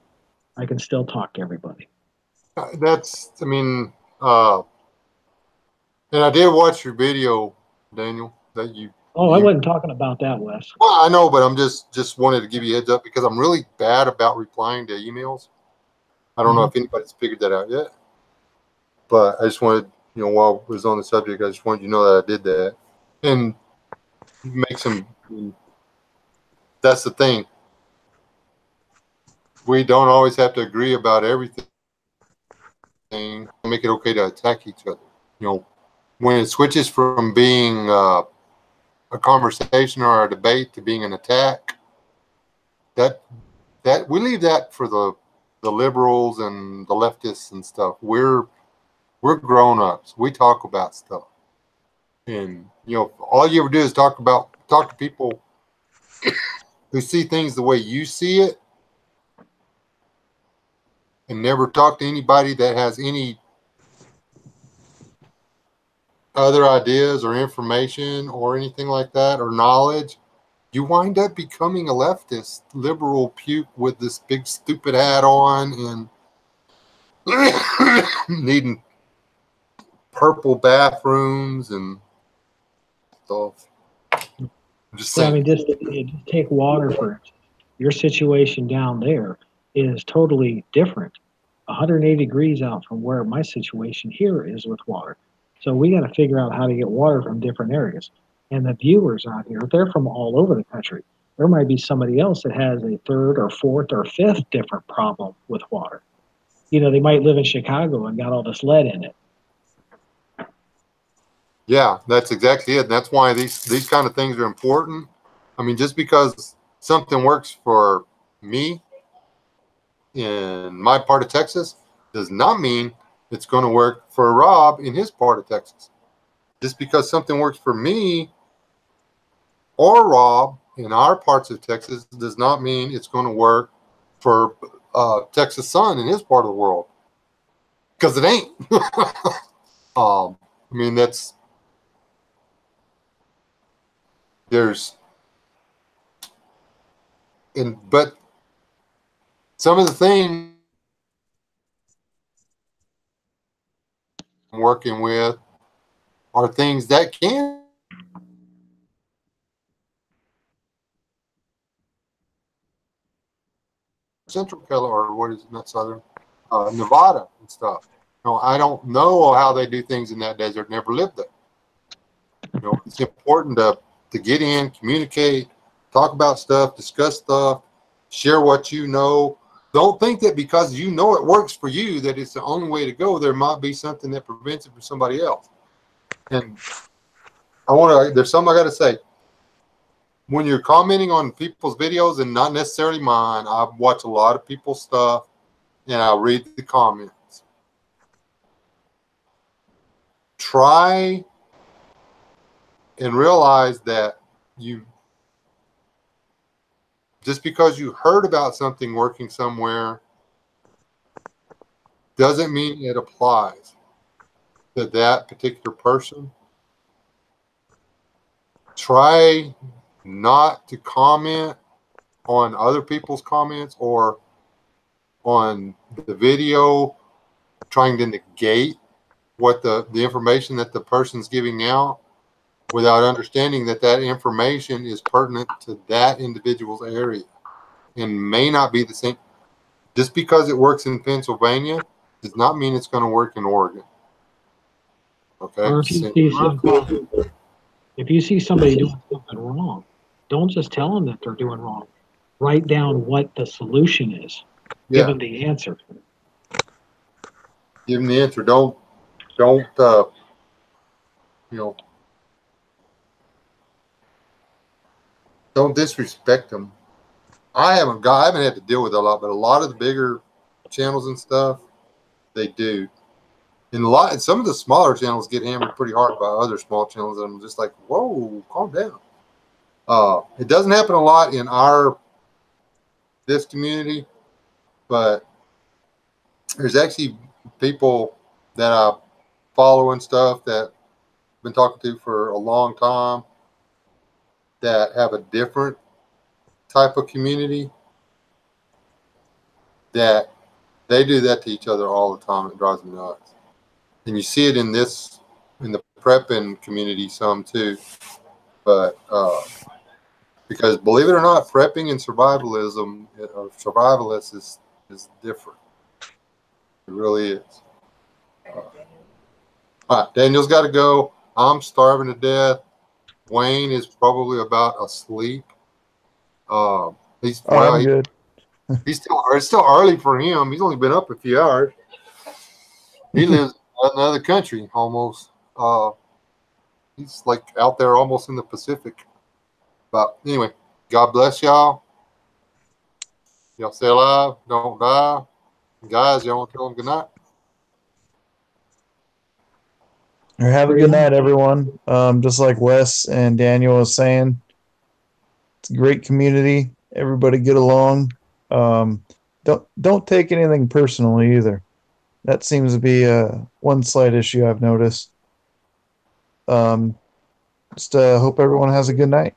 I can still talk to everybody. And I did watch your video, Daniel, that you. Oh, I wasn't talking about that, Wes. Well, I know, but I'm just wanted to give you a heads up because I'm really bad about replying to emails. I don't know if anybody's figured that out yet, but I just wanted, while I was on the subject, I just wanted you to know that I did that and make some. That's the thing. We don't always have to agree about everything. Make it okay to attack each other. When it switches from being a conversation or a debate to being an attack, that we leave that for the liberals and the leftists and stuff. We're grown-ups. We talk about stuff, and all you ever do is talk to people who see things the way you see it, and never talk to anybody that has any other ideas or information or anything like that or knowledge. You wind up becoming a leftist, liberal puke with this big stupid hat on and needing purple bathrooms and stuff. I'm just saying. Just take water for instance. Your situation down there is totally different, 180 degrees out from where my situation here is with water. So we got to figure out how to get water from different areas. And the viewers out here, they're from all over the country. There might be somebody else that has a third or fourth or fifth different problem with water. They might live in Chicago and got all this lead in it. Yeah, that's exactly it. And that's why these kind of things are important. I mean, just because something works for me in my part of Texas does not mean it's going to work for Rob in his part of Texas. Just because something works for me or Rob in our parts of Texas does not mean it's going to work for Texas Sun in his part of the world. Because it ain't. But some of the things I'm working with are things that can Central California, or what is it, not Southern, Nevada and stuff. I don't know how they do things in that desert. Never lived there. It's important to get in, communicate, talk about stuff, discuss stuff, share what you know. Don't think that because you know it works for you that it's the only way to go. There might be something that prevents it from somebody else. And there's something I got to say. When you're commenting on people's videos and not necessarily mine, I watch a lot of people's stuff and I read the comments. Try and realize that just because you heard about something working somewhere doesn't mean it applies to that particular person. Try not to comment on other people's comments or on the video, trying to negate what the information that the person's giving out without understanding that that information is pertinent to that individual's area and may not be the same. Just because it works in Pennsylvania does not mean it's going to work in Oregon. Okay. Or if you see somebody doing something wrong, don't just tell them that they're doing wrong. Write down what the solution is. Give them the answer. Give them the answer. Don't disrespect them. I haven't had to deal with it a lot, but a lot of the bigger channels and stuff, they do. And some of the smaller channels get hammered pretty hard by other small channels, and I'm just like, whoa, calm down. It doesn't happen a lot in this community, but there's actually people that I follow and stuff that I've been talking to for a long time that have a different type of community that they do that to each other all the time. It drives me nuts. And you see it in the prepping community some too. But because believe it or not, prepping and survivalism or survivalists is different. It really is. All right, Daniel's got to go. I'm starving to death. Wayne is probably about asleep. I'm good. It's still early for him. He's only been up a few hours. He lives in another country almost. He's like out there almost in the Pacific. But anyway, God bless y'all. Y'all stay alive. Don't die. Guys, y'all want to tell them good night? Have a good night, everyone. Just like Wes and Daniel was saying, it's a great community. Everybody get along. Don't take anything personally either. That seems to be one slight issue I've noticed. Just hope everyone has a good night.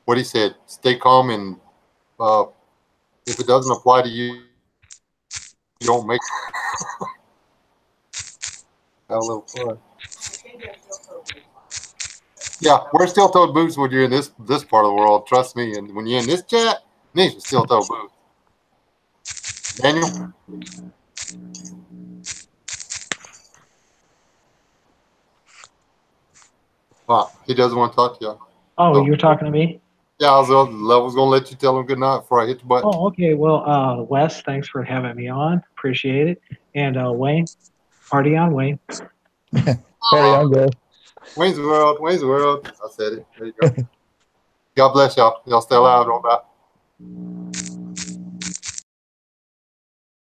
What he said, stay calm, and if it doesn't apply to you, you don't make have a little fun. Yeah, we're steel-toed boots when you're in this part of the world. Trust me. And when you're in this chat, these are steel-toed boots. Daniel? He doesn't want to talk to y'all. Oh, you're talking to me? Yeah, I was going to let you tell him good night before I hit the button. Oh, okay. Well, Wes, thanks for having me on. Appreciate it. And Wayne, party on, Wayne. Party on, guys. Wayne's World. I said it. There you go. God bless y'all. Y'all stay alive. Don't die.